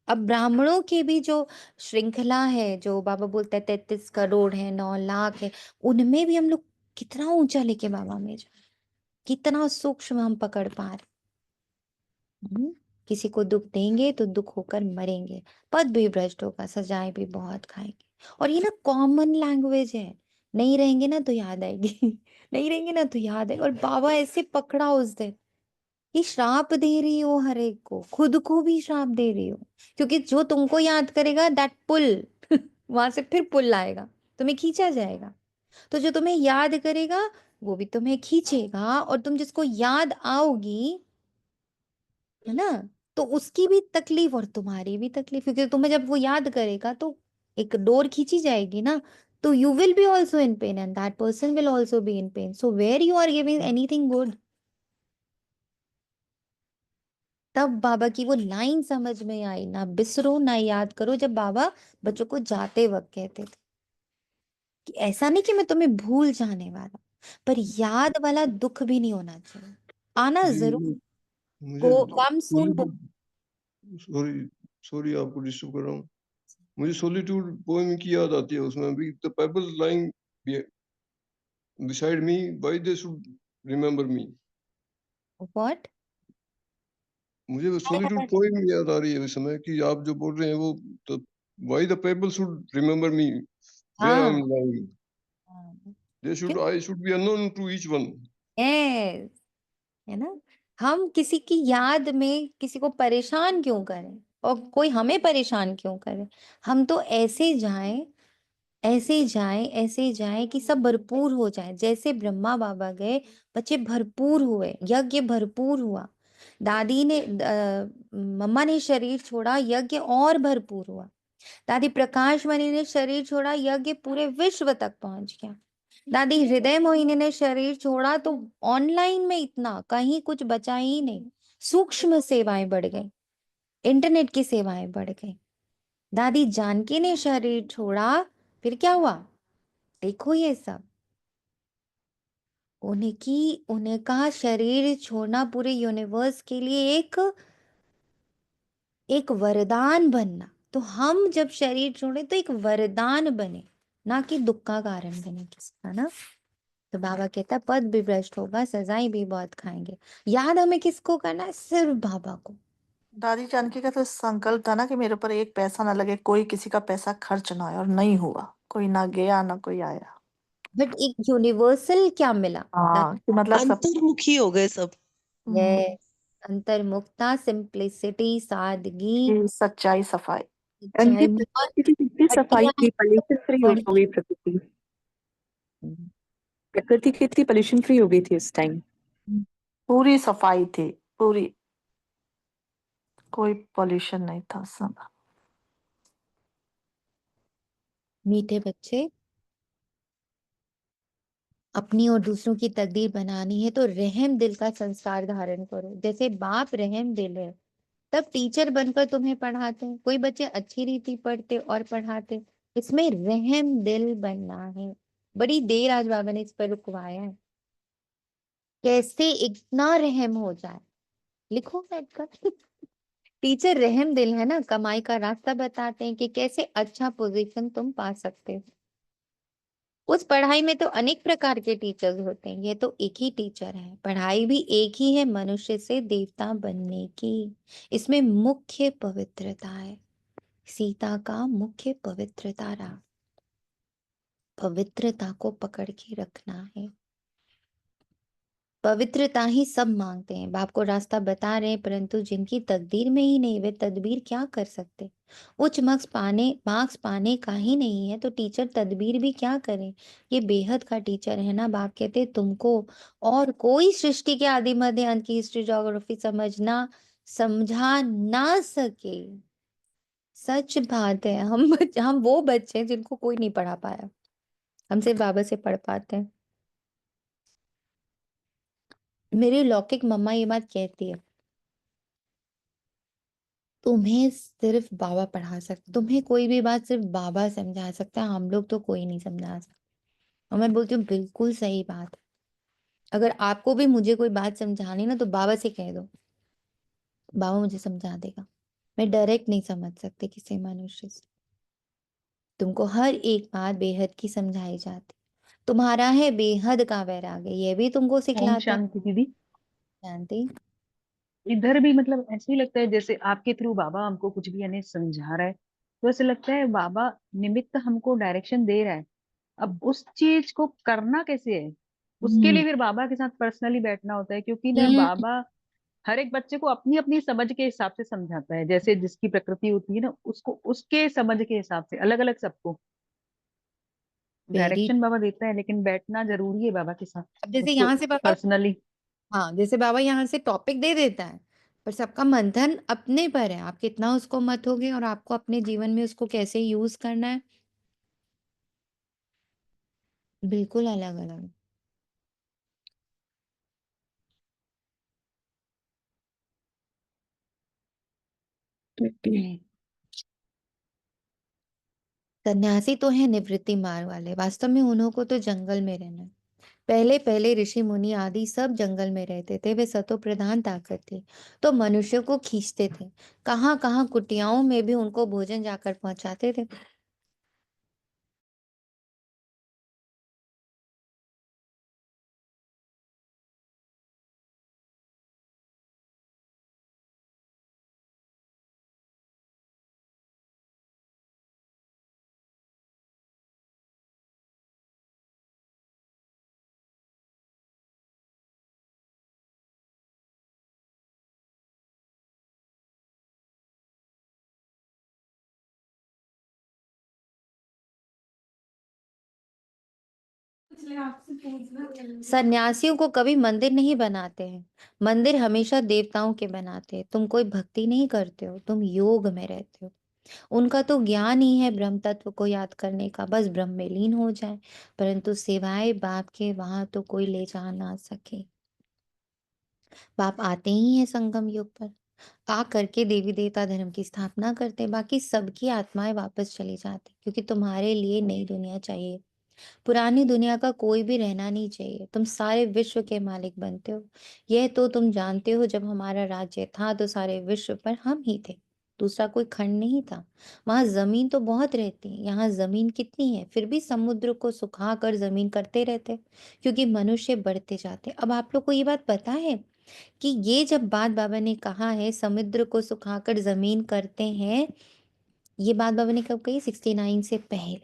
Speaker 1: अब ब्राह्मणों की भी जो श्रृंखला है, जो बाबा बोलते हैं 33 करोड़ है, 9 लाख है, उनमें भी हम लोग कितना ऊंचा लेके बाबा में जा। कितना सूक्ष्म हम पकड़ पा रहे। किसी को दुख देंगे तो दुख होकर मरेंगे। पद भी भ्रष्ट होगा, सजाएं भी बहुत खाएंगे। और ये ना कॉमन लैंग्वेज है। नहीं रहेंगे ना तो याद आएगी। नहीं रहेंगे ना तो याद है। और बाबा ऐसे पकड़ा उस दिन कि श्राप दे रही हो हर एक को, खुद को भी श्राप दे रही हो। क्योंकि जो तुमको याद करेगा दैट पुल वहां से फिर पुल आएगा, तुम्हें खींचा जाएगा। तो जो तुम्हें याद करेगा वो भी तुम्हें खींचेगा, और तुम जिसको याद आओगी, है ना, तो उसकी भी तकलीफ और तुम्हारी भी तकलीफ। क्योंकि तुम्हें जब वो याद करेगा तो एक डोर खींची जाएगी ना, तो you will be also in pain and that person will also be in pain. So where you are giving anything good. तब बाबा की वो लाइन समझ में आई, ना बिसरो ना याद करो। जब बाबा बच्चों को जाते वक्त कहते थे कि ऐसा नहीं कि मैं तुम्हें भूल जाने वाला, पर याद वाला दुख भी नहीं होना चाहिए। आना
Speaker 6: जी
Speaker 1: जरूर,
Speaker 6: मुझे
Speaker 1: गो कम सून।
Speaker 6: सॉरी सॉरी आपको डिस्टर्ब कर रहा हूँ। मुझे सॉलिट्यूड पोएम की याद आती है। उसमें भी the pebbles lying beside me, why they should remember me।
Speaker 1: What?
Speaker 6: मुझे वो सॉलिट्यूड पोएम याद आ रही है इस समय कि आप जो बोल रहे हैं वो, तो why the people should remember me where I am
Speaker 1: हाँ
Speaker 6: lying, they should,
Speaker 1: क्यों?
Speaker 6: I should be unknown to each one।
Speaker 1: Yes, है ना। हम किसी की याद में किसी को परेशान क्यों करें, और कोई हमें परेशान क्यों करे। हम तो ऐसे जाएं, ऐसे जाएं, ऐसे जाएं कि सब भरपूर हो जाए। जैसे ब्रह्मा बाबा गए, बच्चे भरपूर हुए, यज्ञ भरपूर हुआ। दादी ने मम्मा ने शरीर छोड़ा, यज्ञ और भरपूर हुआ। दादी प्रकाश मणि ने शरीर छोड़ा, यज्ञ पूरे विश्व तक पहुंच गया। दादी हृदय मोहिनी ने शरीर छोड़ा तो ऑनलाइन में इतना कहीं कुछ बचा ही नहीं। सूक्ष्म सेवाएं बढ़ गई, इंटरनेट की सेवाएं बढ़ गई। दादी जानकी ने शरीर छोड़ा, फिर क्या हुआ? देखो ये सब उन्हें कहा शरीर छोड़ना पूरे यूनिवर्स के लिए एक वरदान बनना। तो हम जब शरीर छोड़े तो एक वरदान बने, ना कि दुख का कारण बने किसका ना। तो बाबा कहता पद भी भ्रष्ट होगा, सजाएं भी बहुत खाएंगे। याद हमें किसको करना है? सिर्फ बाबा को।
Speaker 2: दादी जानकी का तो संकल्प था ना कि मेरे ऊपर एक पैसा ना लगे, कोई किसी का पैसा खर्च ना हो, और नहीं हुआ। कोई ना गया ना कोई आया।
Speaker 1: बट एक यूनिवर्सल क्या मिला?
Speaker 2: हाँ कि मतलब सब
Speaker 5: अंतर्मुखी हो गए सब।
Speaker 1: ये अंतर्मुखता, सिंप्लिसिटी, सादगी,
Speaker 2: कि सच्चाई सफाई।
Speaker 4: उनकी
Speaker 1: सच्चाई, बहुत
Speaker 4: प्रकृति की कितनी सफाई
Speaker 1: घटिया
Speaker 4: थी, पॉल्यूशन फ्री हो
Speaker 1: बढ़िया।
Speaker 4: गई प्रकृति। प्रकृति कितनी पॉल्यूशन फ्री हो गई थी उस टाइम।
Speaker 2: पूरी सफाई थी, पूरी, कोई पॉल्यूशन नहीं था उस समय।
Speaker 1: मीठे बच्चे, अपनी और दूसरों की तकदीर बनानी है तो रहम दिल का संस्कार धारण करो। जैसे बाप रहम दिल है, तब टीचर बनकर तुम्हें पढ़ाते हैं। कोई बच्चे अच्छी रीति पढ़ते और पढ़ाते, इसमें रहम दिल बनना है। बड़ी देर आज बाबा ने इस पर रुकवाया है, कैसे इतना रहम हो जाए। लिखो बैठकर। टीचर रहम दिल है ना, कमाई का रास्ता बताते हैं कि कैसे अच्छा पोजीशन तुम पा सकते हो। उस पढ़ाई में तो अनेक प्रकार के टीचर्स होते हैं, ये तो एक ही टीचर है। पढ़ाई भी एक ही है, मनुष्य से देवता बनने की। इसमें मुख्य पवित्रता है, सीता का मुख्य पवित्रता रहा। पवित्रता को पकड़ के रखना है। पवित्रता ही सब मांगते हैं। बाप को रास्ता बता रहे हैं, परंतु जिनकी तकदीर में ही नहीं, वे तदबीर क्या कर सकते? उच्च मार्क्स पाने का ही नहीं है तो टीचर तदबीर भी क्या करें? ये बेहद का टीचर है ना। बाप कहते तुमको और कोई सृष्टि के आदि मध्य अंत की हिस्ट्री ज्योग्राफी समझा ना सके। सच बात है। हम वो बच्चे हैं जिनको कोई नहीं पढ़ा पाया, हम सिर्फ बाबा से पढ़ पाते हैं। मेरी लौकिक मम्मा ये बात कहती है, तुम्हें सिर्फ बाबा पढ़ा सकते, तुम्हें कोई भी बात सिर्फ बाबा समझा सकता है, हम लोग तो कोई नहीं समझा सकता। और मैं बोलती हूँ बिल्कुल सही बात है। अगर आपको भी मुझे कोई बात समझानी ना तो बाबा से कह दो, बाबा मुझे समझा देगा। मैं डायरेक्ट नहीं समझ सकती किसी मनुष्य से। तुमको हर एक बात बेहद की समझाई जाती। तुम्हारा है बेहद का वैराग्य, ये भी तुमको
Speaker 3: ओम
Speaker 1: सिखलाते हैं।
Speaker 3: शांति दीदी।
Speaker 1: जानती
Speaker 3: इधर भी मतलब ऐसे ही लगता है जैसे आपके थ्रू बाबा हमको कुछ भी यानी समझा रहा है, तो ऐसे लगता है बाबा निमित्त हमको डायरेक्शन दे रहा है। अब उस चीज को करना कैसे है, उसके लिए फिर बाबा के साथ पर्सनली बैठना होता है, क्योंकि ना
Speaker 1: हम्म,
Speaker 3: बाबा हर एक बच्चे को अपनी अपनी समझ के हिसाब से समझाता है। जैसे जिसकी प्रकृति होती है ना, उसको उसके समझ के हिसाब से अलग अलग सबको
Speaker 1: वेरी।
Speaker 3: डायरेक्शन बाबा देता है, लेकिन बैठना जरूरी है बाबा के साथ,
Speaker 1: अब जैसे
Speaker 3: उसको
Speaker 1: यहाँ से बाबा,
Speaker 3: पर्सनली।
Speaker 1: हाँ जैसे बाबा यहाँ से टॉपिक दे देता है, पर सबका मंथन अपने पर है। आप कितना उसको मतोगे और आपको अपने जीवन में उसको कैसे यूज करना है, बिल्कुल अलग अलग। सन्यासी तो है निवृत्ति मार्ग वाले, वास्तव में उन्हों को तो जंगल में रहना है। पहले पहले ऋषि मुनि आदि सब जंगल में रहते थे, वे सतो प्रधान ताकत थी तो मनुष्य को खींचते थे। कहाँ कहाँ कुटियाओं में भी उनको भोजन जाकर पहुंचाते थे। सन्यासियों को कभी मंदिर नहीं बनाते हैं, मंदिर हमेशा देवताओं के बनाते हैं। तुम कोई भक्ति नहीं करते हो, तुम योग में रहते हो। उनका तो ज्ञान ही है ब्रह्म तत्व को याद करने का, बस ब्रह्म में लीन हो जाए, परंतु सिवाय बाप के वहां तो कोई ले जा ना सके। बाप आते ही हैं संगम युग पर, आ करके देवी देवता धर्म की स्थापना करते, बाकी सबकी आत्माएं वापस चली जाती, क्योंकि तुम्हारे लिए नई दुनिया चाहिए, पुरानी दुनिया का कोई भी रहना नहीं चाहिए। तुम सारे विश्व के मालिक बनते हो। यह तो तुम जानते हो, जब हमारा राज्य था तो सारे विश्व पर हम ही थे, दूसरा कोई खंड नहीं था। वहां जमीन तो बहुत रहती है, यहाँ जमीन कितनी है, फिर भी समुद्र को सुखा कर जमीन करते रहते, क्योंकि मनुष्य बढ़ते जाते। अब आप लोग को ये बात पता है कि ये जब बात बाबा ने कहा है समुद्र को सुखाकर जमीन करते हैं, ये बात बाबा ने कब कही? 69 से पहले,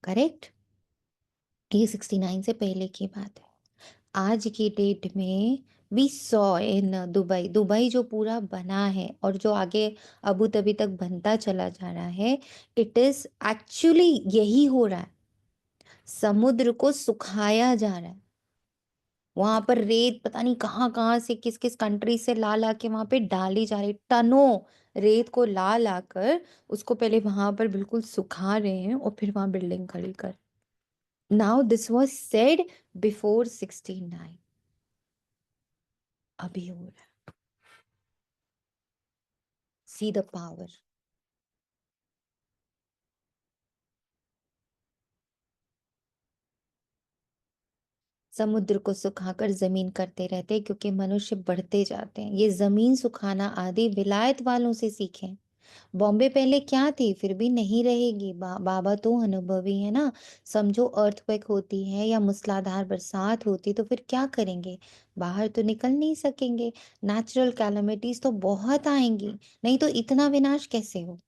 Speaker 1: करेक्ट? ये 69 से पहले की बात है। आज की डेट में we saw in Dubai, Dubai जो पूरा बना है और जो आगे अबू धाबी तक बनता चला जा रहा है, इट इज एक्चुअली यही हो रहा है। समुद्र को सुखाया जा रहा है, वहां पर रेत पता नहीं कहाँ कहाँ से, किस किस कंट्री से ला ला के वहां पे डाली जा रही, टनों रेत को ला ला कर उसको पहले वहां पर बिल्कुल सुखा रहे हैं और फिर वहां बिल्डिंग खड़ी कर। Now this was said before 69, अभी हो रहा है। See the power. समुद्र को सुखाकर जमीन करते रहते हैं, क्योंकि मनुष्य बढ़ते जाते हैं। ये जमीन सुखाना आदि विलायत वालों से सीखें। बॉम्बे पहले क्या थी, फिर भी नहीं रहेगी। बाबा तो अनुभवी है ना। समझो अर्थक्वेक होती है या मूसलाधार बरसात होती तो फिर क्या करेंगे? बाहर तो निकल नहीं सकेंगे। नेचुरल कैलामिटीज तो बहुत आएंगी, नहीं तो इतना विनाश कैसे हो।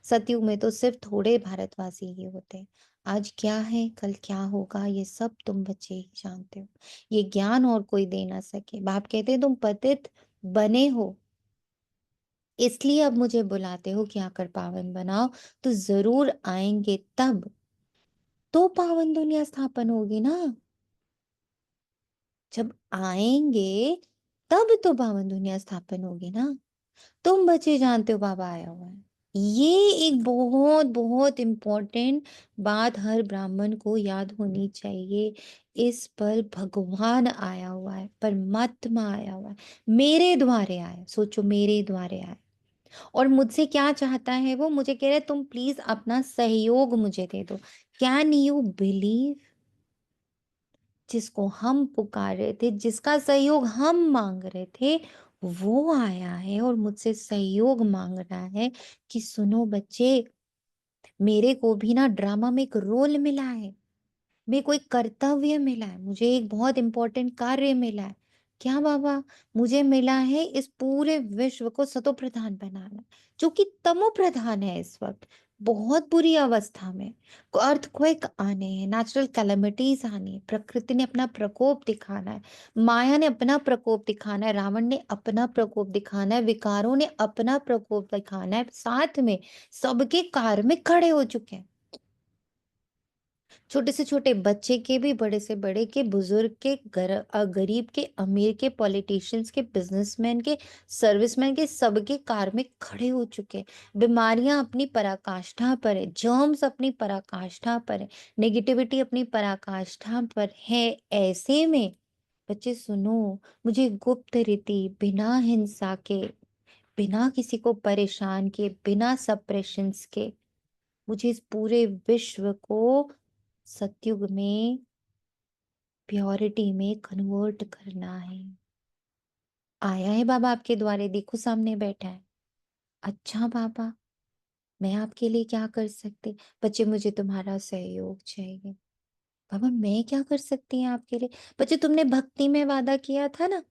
Speaker 1: सतयुग में तो सिर्फ थोड़े भारतवासी ही होते। आज क्या है, कल क्या होगा, ये सब तुम बच्चे ही जानते हो। ये ज्ञान और कोई दे ना सके। बाप कहते हैं तुम पतित बने हो, इसलिए अब मुझे बुलाते हो कि आकर पावन बनाओ। तो जरूर आएंगे, तब तो पावन दुनिया स्थापन होगी ना। जब आएंगे तब तो पावन दुनिया स्थापन होगी ना। तुम बच्चे जानते हो बाबा आया हुआ है। ये एक बहुत बहुत इम्पोर्टेंट बात हर ब्राह्मण को याद होनी चाहिए। इस पर भगवान आया हुआ है, परमात्मा आया हुआ है, मेरे द्वारे आया। सोचो, मेरे द्वारे आया। और मुझसे क्या चाहता है वो? मुझे कह रहे हैं तुम प्लीज अपना सहयोग मुझे दे दो। Can you believe? जिसको हम पुकार रहे थे, जिसका सहयोग हम मांग रहे थे, वो आया है और मुझसे सहयोग मांग रहा है कि सुनो बच्चे, मेरे को भी ना ड्रामा में एक रोल मिला है, मेरे को एक कर्तव्य मिला है, मुझे एक बहुत इंपॉर्टेंट कार्य मिला है। क्या बाबा? मुझे मिला है इस पूरे विश्व को सतो प्रधान बनाना, जो कि तमो प्रधान है इस वक्त, बहुत बुरी अवस्था में। अर्थक्वेक आने हैं, नेचुरल कैलेमिटीज आनी है, प्रकृति ने अपना प्रकोप दिखाना है, माया ने अपना प्रकोप दिखाना है, रावण ने अपना प्रकोप दिखाना है, विकारों ने अपना प्रकोप दिखाना है, साथ में सबके कार में खड़े हो चुके हैं। छोटे से छोटे बच्चे के भी, बड़े से बड़े के, बुजुर्ग के, गरीब के, अमीर के, पॉलिटिशियंस के, बिजनेसमैन के, सर्विसमैन के, सबके कार में खड़े हो चुके हैं। बीमारियां अपनी पराकाष्ठा पर है, जर्म्स अपनी पराकाष्ठा पर है, नेगेटिविटी अपनी पराकाष्ठा पर है। ऐसे में बच्चे सुनो, मुझे गुप्त रीति, बिना हिंसा के, बिना किसी को परेशान के, बिना सप्रेशंस के, मुझे इस पूरे विश्व को सतयुग में प्योरिटी में कन्वर्ट करना है। आया है बाबा आपके द्वारे, देखो सामने बैठा है। अच्छा बाबा, मैं आपके लिए क्या कर सकती? बच्चे मुझे तुम्हारा सहयोग चाहिए। बाबा मैं क्या कर सकती हैं आपके लिए? बच्चे तुमने भक्ति में वादा किया था ना,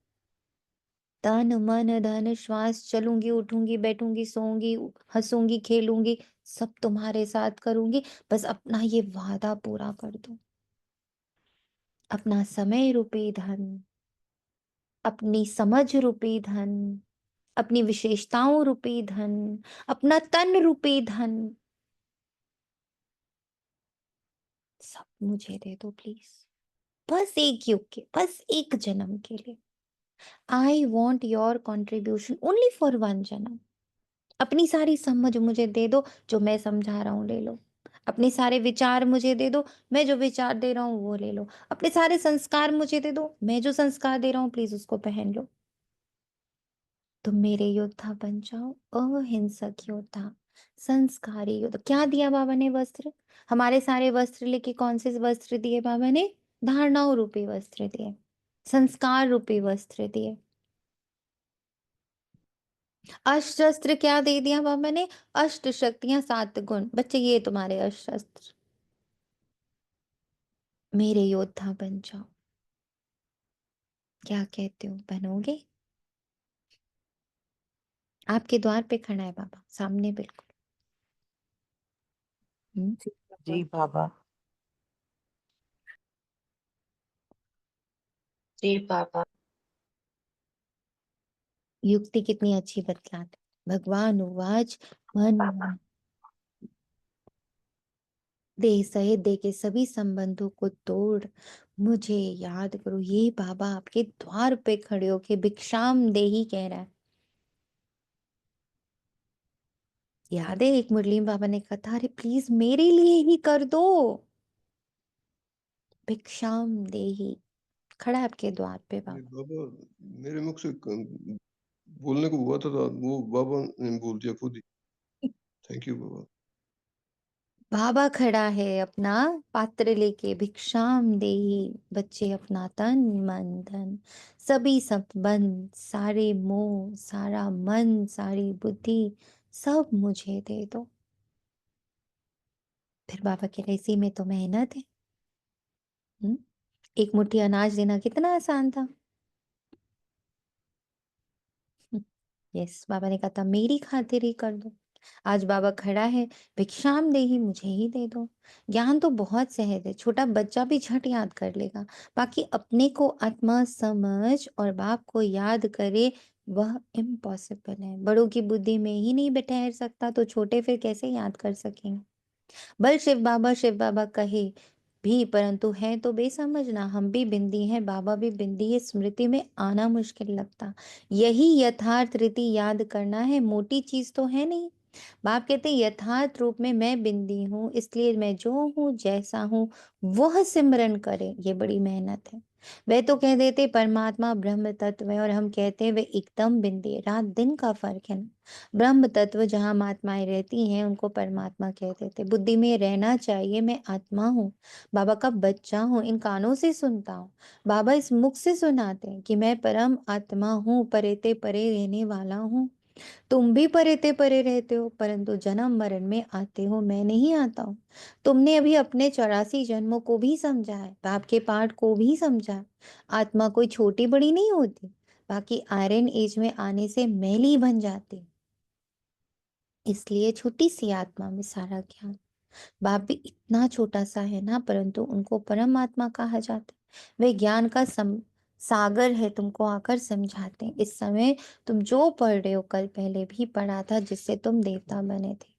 Speaker 1: तन मन धन श्वास, चलूंगी उठूंगी बैठूंगी सोऊंगी हंसूंगी खेलूंगी, सब तुम्हारे साथ करूंगी, बस अपना ये वादा पूरा कर दो। अपना समय रूपी धन, अपनी समझ रूपी धन, अपनी विशेषताओं रूपी धन, अपना तन रूपी धन, सब मुझे दे दो प्लीज। बस एक युग के, बस एक जन्म के लिए। I want your contribution only for one जन्म। अपनी सारी समझ मुझे दे दो, जो मैं समझा रहा हूँ ले लो। अपने सारे विचार मुझे दे दो, मैं जो विचार दे रहा हूँ वो ले लो। अपने सारे संस्कार मुझे दे दो, मैं जो संस्कार दे रहा हूँ प्लीज उसको पहन लो। तुम मेरे योद्धा बन जाओ, अहिंसक योद्धा, संस्कारी योद्धा। क्या दिया बाबा ने वस्त्र? हमारे सारे वस्त्र लेके कौन से वस्त्र दिए बाबा ने? धारणाओं रूपी वस्त्र दिए, संस्कार रूपी वस्त्र दिए। अष्ट शस्त्र क्या दे दिया बाबा ने? अष्ट शक्तियां, 7 गुण। बच्चे ये तुम्हारे अष्ट शस्त्र, मेरे योद्धा बन जाओ। क्या कहते हो, बनोगे? आपके द्वार पे खड़ा है बाबा, सामने बिल्कुल।
Speaker 10: जी बाबा। जी बाबा।
Speaker 1: युक्ति कितनी अच्छी बतलाते। भगवान उवाच, मन देह सहित देह के सभी संबंधों को तोड़ मुझे याद करो। ये बाबा आपके द्वार पे खड़े होके भिक्षाम देही कह रहा है। याद है एक मुरली में बाबा ने कहा था, अरे प्लीज मेरे लिए ही कर दो। भिक्षाम देही खड़ा है आपके द्वार पे
Speaker 6: ये
Speaker 1: बाबा।
Speaker 6: बाबा मेरे मुख से बोलने को हुआ था वो बाबा ने बोल दिया खुद ही। थैंक यू बाबा।
Speaker 1: बाबा खड़ा है अपना पात्र लेके, भिक्षाम देही। बच्चे अपना तन मन धन सभी संबंध, सारे मोह, सारा मन, सारी बुद्धि सब मुझे दे दो। फिर बाबा कह रहे इसी में तो मेहनत है। एक मुट्ठी अनाज देना कितना आसान था। यस, बाबा ने कहा था मेरी खातिर ही कर दो। आज बाबा खड़ा है, भिक्षाम देही मुझे ही दे दो। ज्ञान तो बहुत सहज है, छोटा बच्चा भी झट याद कर लेगा। बाकी अपने को आत्मा समझ और बाप को याद करे, वह इम्पॉसिबल है। बड़ों की बुद्धि में ही नहीं बैठा सकता तो छोटे फिर कैसे याद कर सकेंगे? बल शिव बाबा कहे भी, परंतु है तो बेसमझ ना। हम भी बिंदी हैं, बाबा भी बिंदी है, स्मृति में आना मुश्किल लगता। यही यथार्थ रीति याद करना है, मोटी चीज तो है नहीं। बाप कहते यथार्थ रूप में मैं बिंदी हूँ, इसलिए मैं जो हूँ जैसा हूँ वह सिमरन करे, ये बड़ी मेहनत है। वे तो कह देते परमात्मा ब्रह्म तत्व है, और हम कहते हैं वे एकदम बिंदी है। रात दिन का फर्क है ना। ब्रह्म तत्व जहाँ महात्माएं रहती हैं उनको परमात्मा कहते थे। बुद्धि में रहना चाहिए मैं आत्मा हूँ, बाबा का बच्चा हूँ, इन कानों से सुनता हूँ। बाबा इस मुख से सुनाते हैं कि मैं परम आत्मा हूँ, परेते परे रहने वाला हूँ। तुम भी परेते परे रहते हो, परंतु जन्म मरण में आते हो, मैं नहीं आता हूँ। तुमने अभी अपने 84 जन्मों को भी समझा है, बाप के पाठ को भी समझा है। आत्मा कोई छोटी बड़ी नहीं होती, बाकी आयरन एज में आने से मैली बन जाती। इसलिए छोटी सी आत्मा में सारा ज्ञान। बाप भी इतना छोटा सा है ना, परंतु उनको परमात्मा कहा जाता है। वे ज्ञान का सागर है, तुमको आकर समझाते हैं। इस समय तुम जो पढ़ रहे हो कल पहले भी पढ़ा था, जिससे तुम देवता बने थे।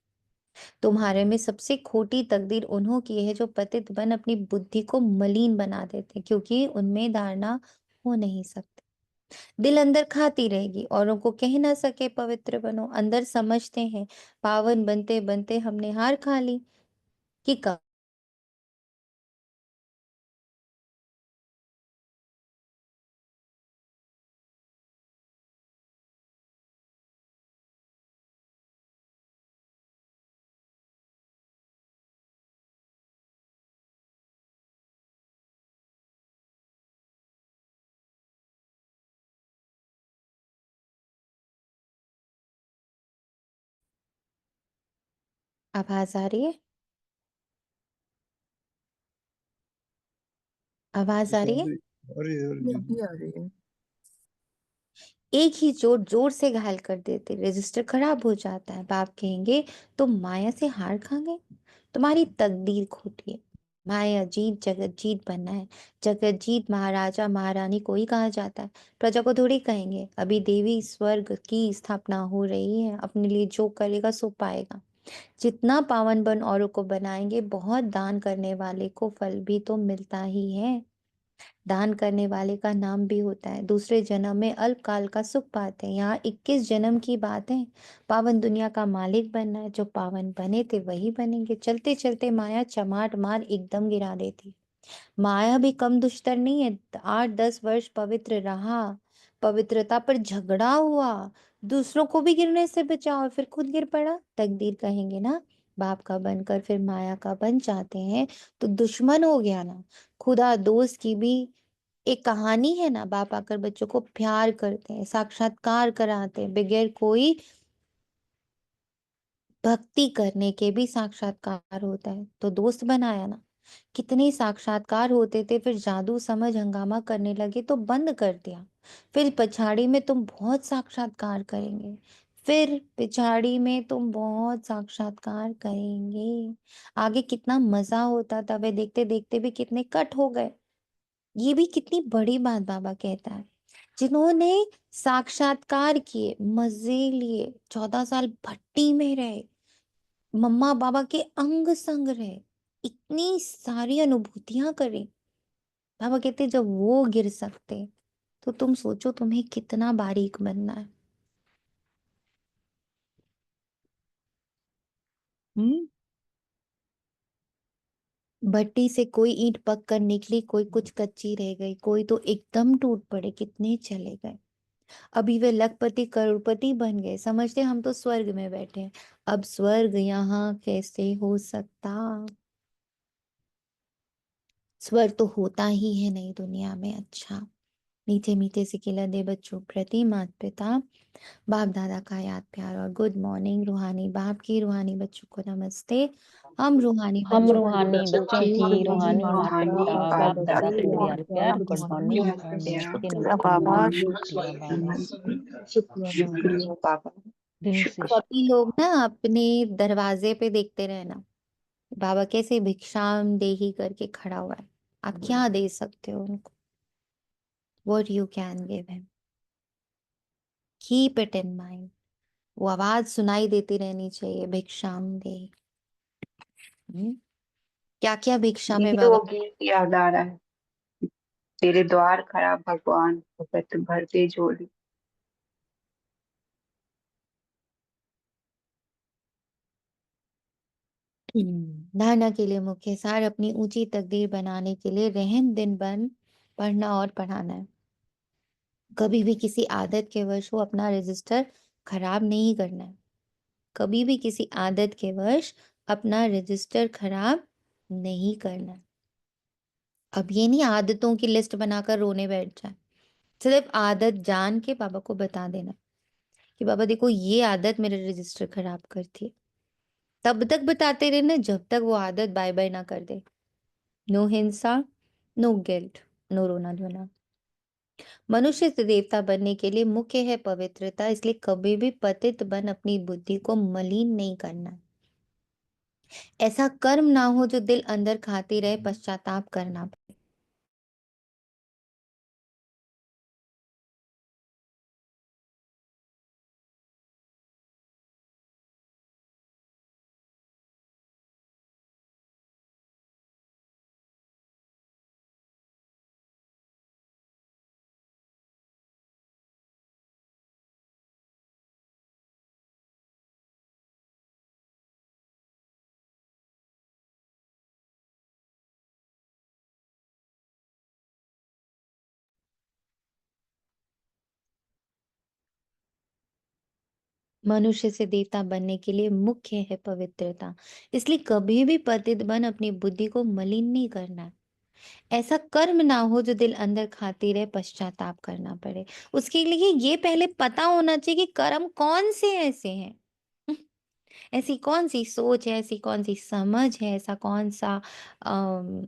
Speaker 1: तुम्हारे में सबसे खोटी तकदीर उन्हों की है जो पतित बन अपनी बुद्धि को मलिन बना देते, क्योंकि उनमें धारणा हो नहीं सकती। दिल अंदर खाती रहेगी, औरों को कह ना सके पवित्र बनो। अंदर समझते हैं पावन बनते बनते हमने हार खा ली कि कब आवाज आ रही है? आवाज आ रही है?
Speaker 6: अरे
Speaker 4: ये
Speaker 6: जी
Speaker 4: अभी आ रही है।
Speaker 1: एक ही चोट जोर से घायल कर देते, रजिस्टर खराब हो जाता है। बाप कहेंगे तुम माया से हार खा गए, तुम्हारी तकदीर खोटी है। माया जीत जगत जीत बनना है। जगत जीत महाराजा महारानी को ही कहा जाता है, प्रजा को थोड़ी कहेंगे। अभी देवी स्वर्ग की स्थापना हो रही है, अपने लिए जो करेगा सो पाएगा। जितना पावन बन औरों को बनाएंगे, बहुत दान करने वाले को फल भी तो मिलता ही है। दान करने वाले का नाम भी होता है। दूसरे जन्म में अल्पकाल का सुख पाते हैं। यहाँ 21 जन्म की बात है। पावन दुनिया का मालिक बनना है। जो पावन बने थे वही बनेंगे। चलते चलते माया चमाट मार एकदम गिरा देती। माया भी कम दुष्टर नहीं है। 8-10 वर्ष पवित्र रहा, पवित्रता पर झगड़ा हुआ, दूसरों को भी गिरने से बचा और फिर खुद गिर पड़ा। तकदीर कहेंगे ना, बाप का बनकर फिर माया का बन जाते हैं तो दुश्मन हो गया ना। खुदा दोस्त की भी एक कहानी है ना। बाप आकर बच्चों को प्यार करते हैं, साक्षात्कार कराते हैं, बगैर कोई भक्ति करने के भी साक्षात्कार होता है। तो दोस्त बनाया ना। कितने साक्षात्कार होते थे, फिर जादू समझ हंगामा करने लगे तो बंद कर दिया। फिर पछाड़ी में तुम बहुत साक्षात्कार करेंगे। फिर पिछाड़ी में तुम बहुत साक्षात्कार करेंगे। आगे कितना मजा होता था, वे देखते देखते भी कितने कट हो गए। ये भी कितनी बड़ी बात बाबा कहता है। जिन्होंने साक्षात्कार किए, मजे लिए, 14 साल भट्टी में रहे, मम्मा बाबा के अंग संग रहे, इतनी सारी अनुभूतियां करी। बाबा कहते जब वो गिर सकते तो तुम सोचो तुम्हें कितना बारीक बनना है। भट्टी से कोई ईंट पक कर निकली, कोई कुछ कच्ची रह गई, कोई तो एकदम टूट पड़े, कितने चले गए। अभी वे लखपति करोड़पति बन गए, समझते हम तो स्वर्ग में बैठे हैं। अब स्वर्ग यहाँ कैसे हो सकता। स्वर्ग तो होता ही है नई दुनिया में। अच्छा, मीठे मीठे से खिलते बच्चों प्रति माता पिता बाप दादा का याद प्यार और गुड मॉर्निंग। रूहानी बाप की, रूहानी बच्चों को नमस्ते। हम रूहानी
Speaker 10: हम
Speaker 1: बच्चों
Speaker 10: रूहानी बच्चों की रूहानी माता
Speaker 7: रूहानी
Speaker 10: पिता
Speaker 7: बाप
Speaker 10: बाप दादा
Speaker 7: दादा
Speaker 10: को
Speaker 7: को
Speaker 10: याद प्यार गुड मॉर्निंग नमस्ते नमस्ते बाबा शुक्रिया बाबा
Speaker 7: शुक्रिया बाबा।
Speaker 10: दिन से
Speaker 1: सभी लोग ना अपने दरवाजे पे देखते रहना, बाबा कैसे भिक्षाम देही करके खड़ा हुआ है। आप क्या दे सकते हो उनको? What you can give him. Keep it in mind. वो आवाज सुनाई देती रहनी चाहिए, भिक्षाम दे। क्या क्या भिक्षा में
Speaker 7: दीदी
Speaker 1: बाबा?
Speaker 7: वो गीत याद आ रहा है, तेरे द्वार खड़ा भगवान भगत भर दे झोली।
Speaker 1: धारणा के लिए मुख्य सार अपनी ऊंची तकदीर बनाने के लिए रहम दिन बन पढ़ना और पढ़ाना है। कभी भी किसी आदत के वश वो अपना रजिस्टर खराब नहीं करना है। कभी भी किसी आदत के वश अपना रजिस्टर खराब नहीं करना है। अब ये नहीं आदतों की लिस्ट बनाकर रोने बैठ जाए। सिर्फ आदत जान के बाबा को बता देना कि बाबा देखो ये आदत मेरे रजिस्टर खराब करती है। तब तक बताते रहना जब तक वो आदत बाय बाय ना कर दे। नो हिंसा, नो गिल्ट, नो रोना धोना। मनुष्य से देवता बनने के लिए मुख्य है पवित्रता, इसलिए कभी भी पतित बन अपनी बुद्धि को मलिन नहीं करना। ऐसा कर्म ना हो जो दिल अंदर खाती रहे, पश्चाताप करना पड़े। मनुष्य से देवता बनने के लिए मुख्य है पवित्रता, इसलिए कभी भी पतित बन अपनी बुद्धि को मलिन नहीं करना। ऐसा कर्म ना हो जो दिल अंदर खाती रहे, पश्चाताप करना पड़े। उसके लिए ये पहले पता होना चाहिए कि कर्म कौन से ऐसे हैं। ऐसी कौन सी सोच है, ऐसी कौन सी समझ है, ऐसा कौन सा अम,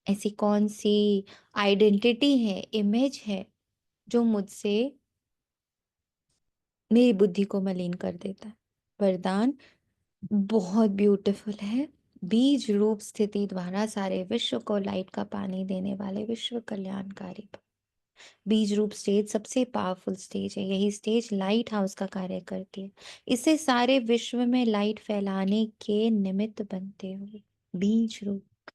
Speaker 1: ऐसी कौन सी आइडेंटिटी है, इमेज है जो मुझसे मेरी बुद्धि को मलिन कर देता है। वरदान बहुत ब्यूटीफुल है। बीज रूप स्थिति द्वारा सारे विश्व को लाइट का पानी देने वाले विश्व कल्याणकारी भव। बीज रूप स्टेज सबसे पावरफुल स्टेज है। यही स्टेज लाइट हाउस का कार्य करती है। इससे सारे विश्व में लाइट फैलाने के निमित्त बनते हुए बीज रूप।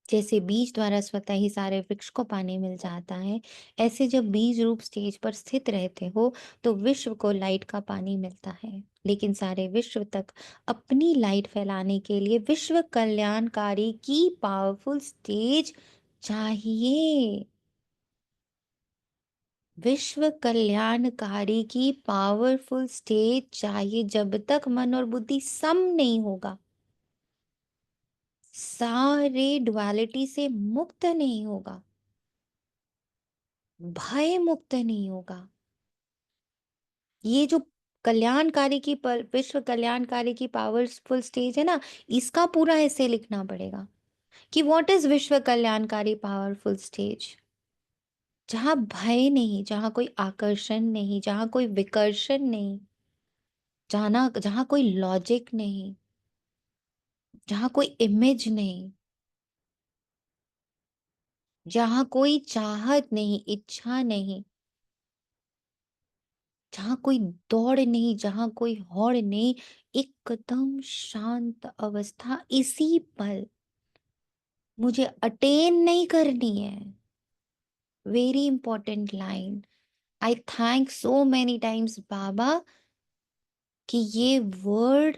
Speaker 1: जैसे बीज द्वारा स्वतः ही सारे वृक्ष को पानी मिल जाता है, ऐसे जब बीज रूप स्टेज पर स्थित रहते हो तो विश्व को लाइट का पानी मिलता है। लेकिन सारे विश्व तक अपनी लाइट फैलाने के लिए विश्व कल्याणकारी की पावरफुल स्टेज चाहिए। विश्व कल्याणकारी की पावरफुल स्टेज चाहिए। जब तक मन और बुद्धि सम नहीं होगा, सारे डुअलिटी से मुक्त नहीं होगा, भय मुक्त नहीं होगा, ये जो कल्याणकारी की विश्व कल्याणकारी की पावरफुल स्टेज है ना, इसका पूरा ऐसे लिखना पड़ेगा कि व्हाट इज विश्व कल्याणकारी पावरफुल स्टेज। जहां भय नहीं, जहां कोई आकर्षण नहीं, जहां कोई विकर्षण नहीं, जहां कोई लॉजिक नहीं, जहां कोई इमेज नहीं, जहां कोई चाहत नहीं, इच्छा नहीं, जहां कोई दौड़ नहीं, जहां कोई होड़ नहीं, एकदम शांत अवस्था इसी पल मुझे अटेन नहीं करनी है। Very important line. I thank so many times बाबा कि ये वर्ड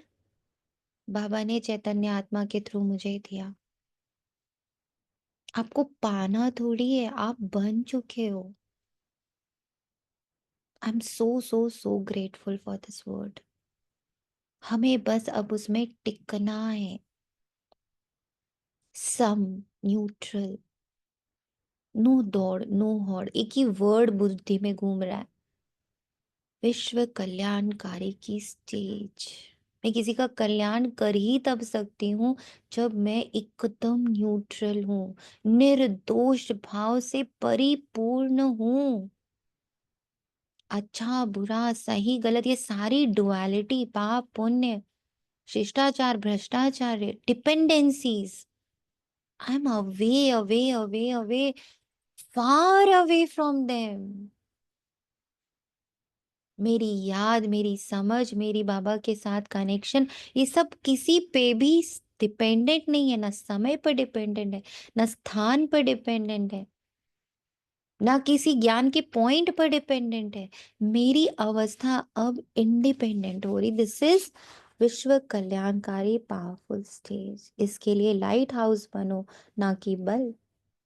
Speaker 1: बाबा ने चैतन्य आत्मा के थ्रू मुझे दिया। आपको पाना थोड़ी है, आप बन चुके हो। I am so grateful for this word. हमें बस अब उसमें टिकना है। सम, न्यूट्रल, नो दौड़, नो हॉड़, एक ही वर्ड बुद्धि में घूम रहा है, विश्व कल्याणकारी की स्टेज। मैं किसी का कल्याण कर ही तब सकती हूँ जब मैं एकदम न्यूट्रल हूँ, निर्दोष भाव से परिपूर्ण हूँ। अच्छा बुरा, सही गलत, ये सारी डुअलिटी, पाप पुण्य, शिष्टाचार भ्रष्टाचार, dependencies, I am away away away away, far away from them. मेरी याद, मेरी समझ, मेरी बाबा के साथ कनेक्शन, ये सब किसी पे भी डिपेंडेंट नहीं है। ना समय पर डिपेंडेंट है, ना स्थान पर डिपेंडेंट है, ना किसी ज्ञान के पॉइंट पर डिपेंडेंट है। मेरी अवस्था अब इंडिपेंडेंट हो रही। दिस इज विश्व कल्याणकारी पावरफुल स्टेज। इसके लिए लाइट हाउस बनो, ना कि बल।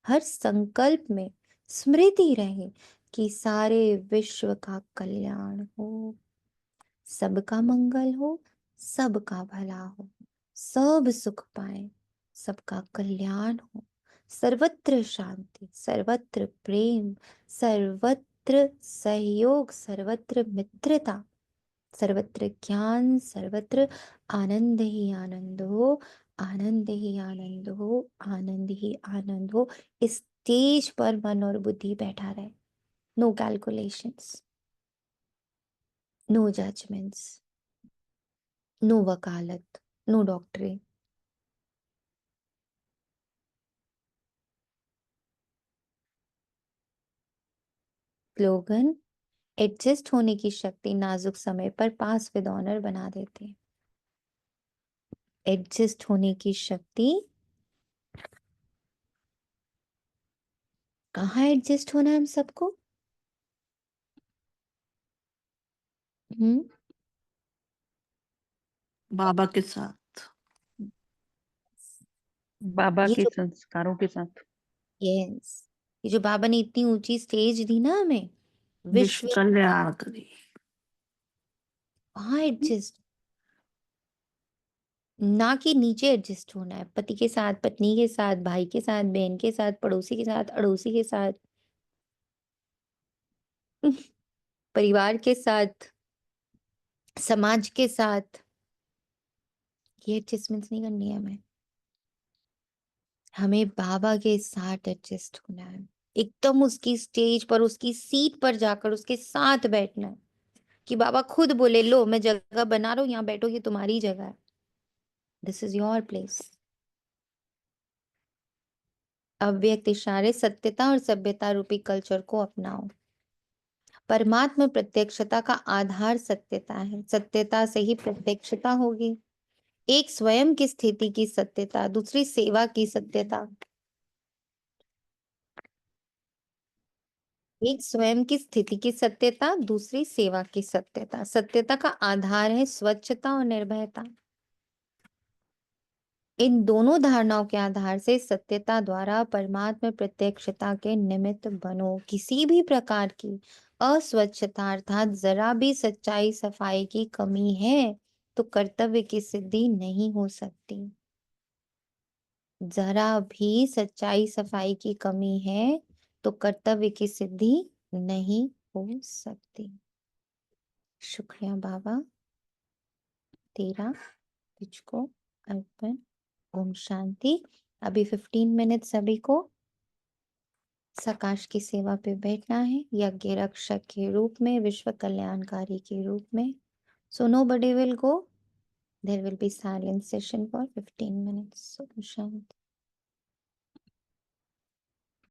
Speaker 1: हर संकल्प में स्मृति रहे कि सारे विश्व का कल्याण हो, सबका मंगल हो, सबका भला हो, सब सुख पाए, सबका कल्याण हो, सर्वत्र शांति, सर्वत्र प्रेम, सर्वत्र सहयोग, सर्वत्र मित्रता, सर्वत्र ज्ञान, सर्वत्र आनंद ही आनंद हो, आनंद ही आनंद हो, आनंद ही आनंद हो। इस स्टेज पर मन और बुद्धि बैठा रहे। No calculations, no judgments, no वकालत, नो डॉक्टरी। स्लोगन, एडजस्ट होने की शक्ति नाजुक समय पर पास विद ऑनर बना देती है। एडजस्ट होने की शक्ति, कहाँ एडजस्ट होना है हम सबको?
Speaker 2: बाबा के साथ,
Speaker 3: बाबा
Speaker 1: ये
Speaker 3: के
Speaker 1: जो,
Speaker 3: संस्कारों के साथ।
Speaker 1: यस, ये जो बाबा ने इतनी ऊंची स्टेज दी ना हमें,
Speaker 2: विश्व
Speaker 1: विश्व,
Speaker 2: कल्याण करी।
Speaker 1: वहां एडजस्ट, ना कि नीचे एडजस्ट होना है, पति के साथ, पत्नी के साथ, भाई के साथ, बहन के साथ, पड़ोसी के साथ, अड़ोसी के साथ, परिवार के साथ, समाज के साथ। ये एडजस्टमेंट्स नहीं करनी है हमें। हमें बाबा के साथ एडजस्ट होना है, एकदम उसकी स्टेज पर, उसकी सीट पर जाकर उसके साथ बैठना है कि बाबा खुद बोले, लो मैं जगह बना रहा हूं, यहाँ बैठो, ये तुम्हारी जगह है, दिस इज योर प्लेस। अव्यक्त इशारे, सत्यता और सभ्यता रूपी कल्चर को अपनाओ। परमात्मा प्रत्यक्षता का आधार सत्यता है, सत्यता से ही प्रत्यक्षता होगी। एक स्वयं की स्थिति की सत्यता, दूसरी सेवा की सत्यता। एक स्वयं की स्थिति की सत्यता, दूसरी सेवा की सत्यता। सत्यता का आधार है स्वच्छता और निर्भयता। इन दोनों धारणाओं के आधार से सत्यता द्वारा परमात्मा प्रत्यक्षता के निमित्त बनो। किसी भी प्रकार की अस्वच्छता अर्थात जरा भी सच्चाई सफाई की कमी है तो कर्तव्य की सिद्धि नहीं हो सकती। जरा भी सच्चाई सफाई की कमी है तो कर्तव्य की सिद्धि नहीं हो सकती। शुक्रिया बाबा, तेरा तुझको अर्पण। ओम शांति। अभी 15 मिनट सभी को सकाश की सेवा पे बैठना है, यज्ञ रक्षक के रूप में, विश्व कल्याणकारी के रूप में। सो nobody will go, there will be silent session for 15 minutes. Om Shanti.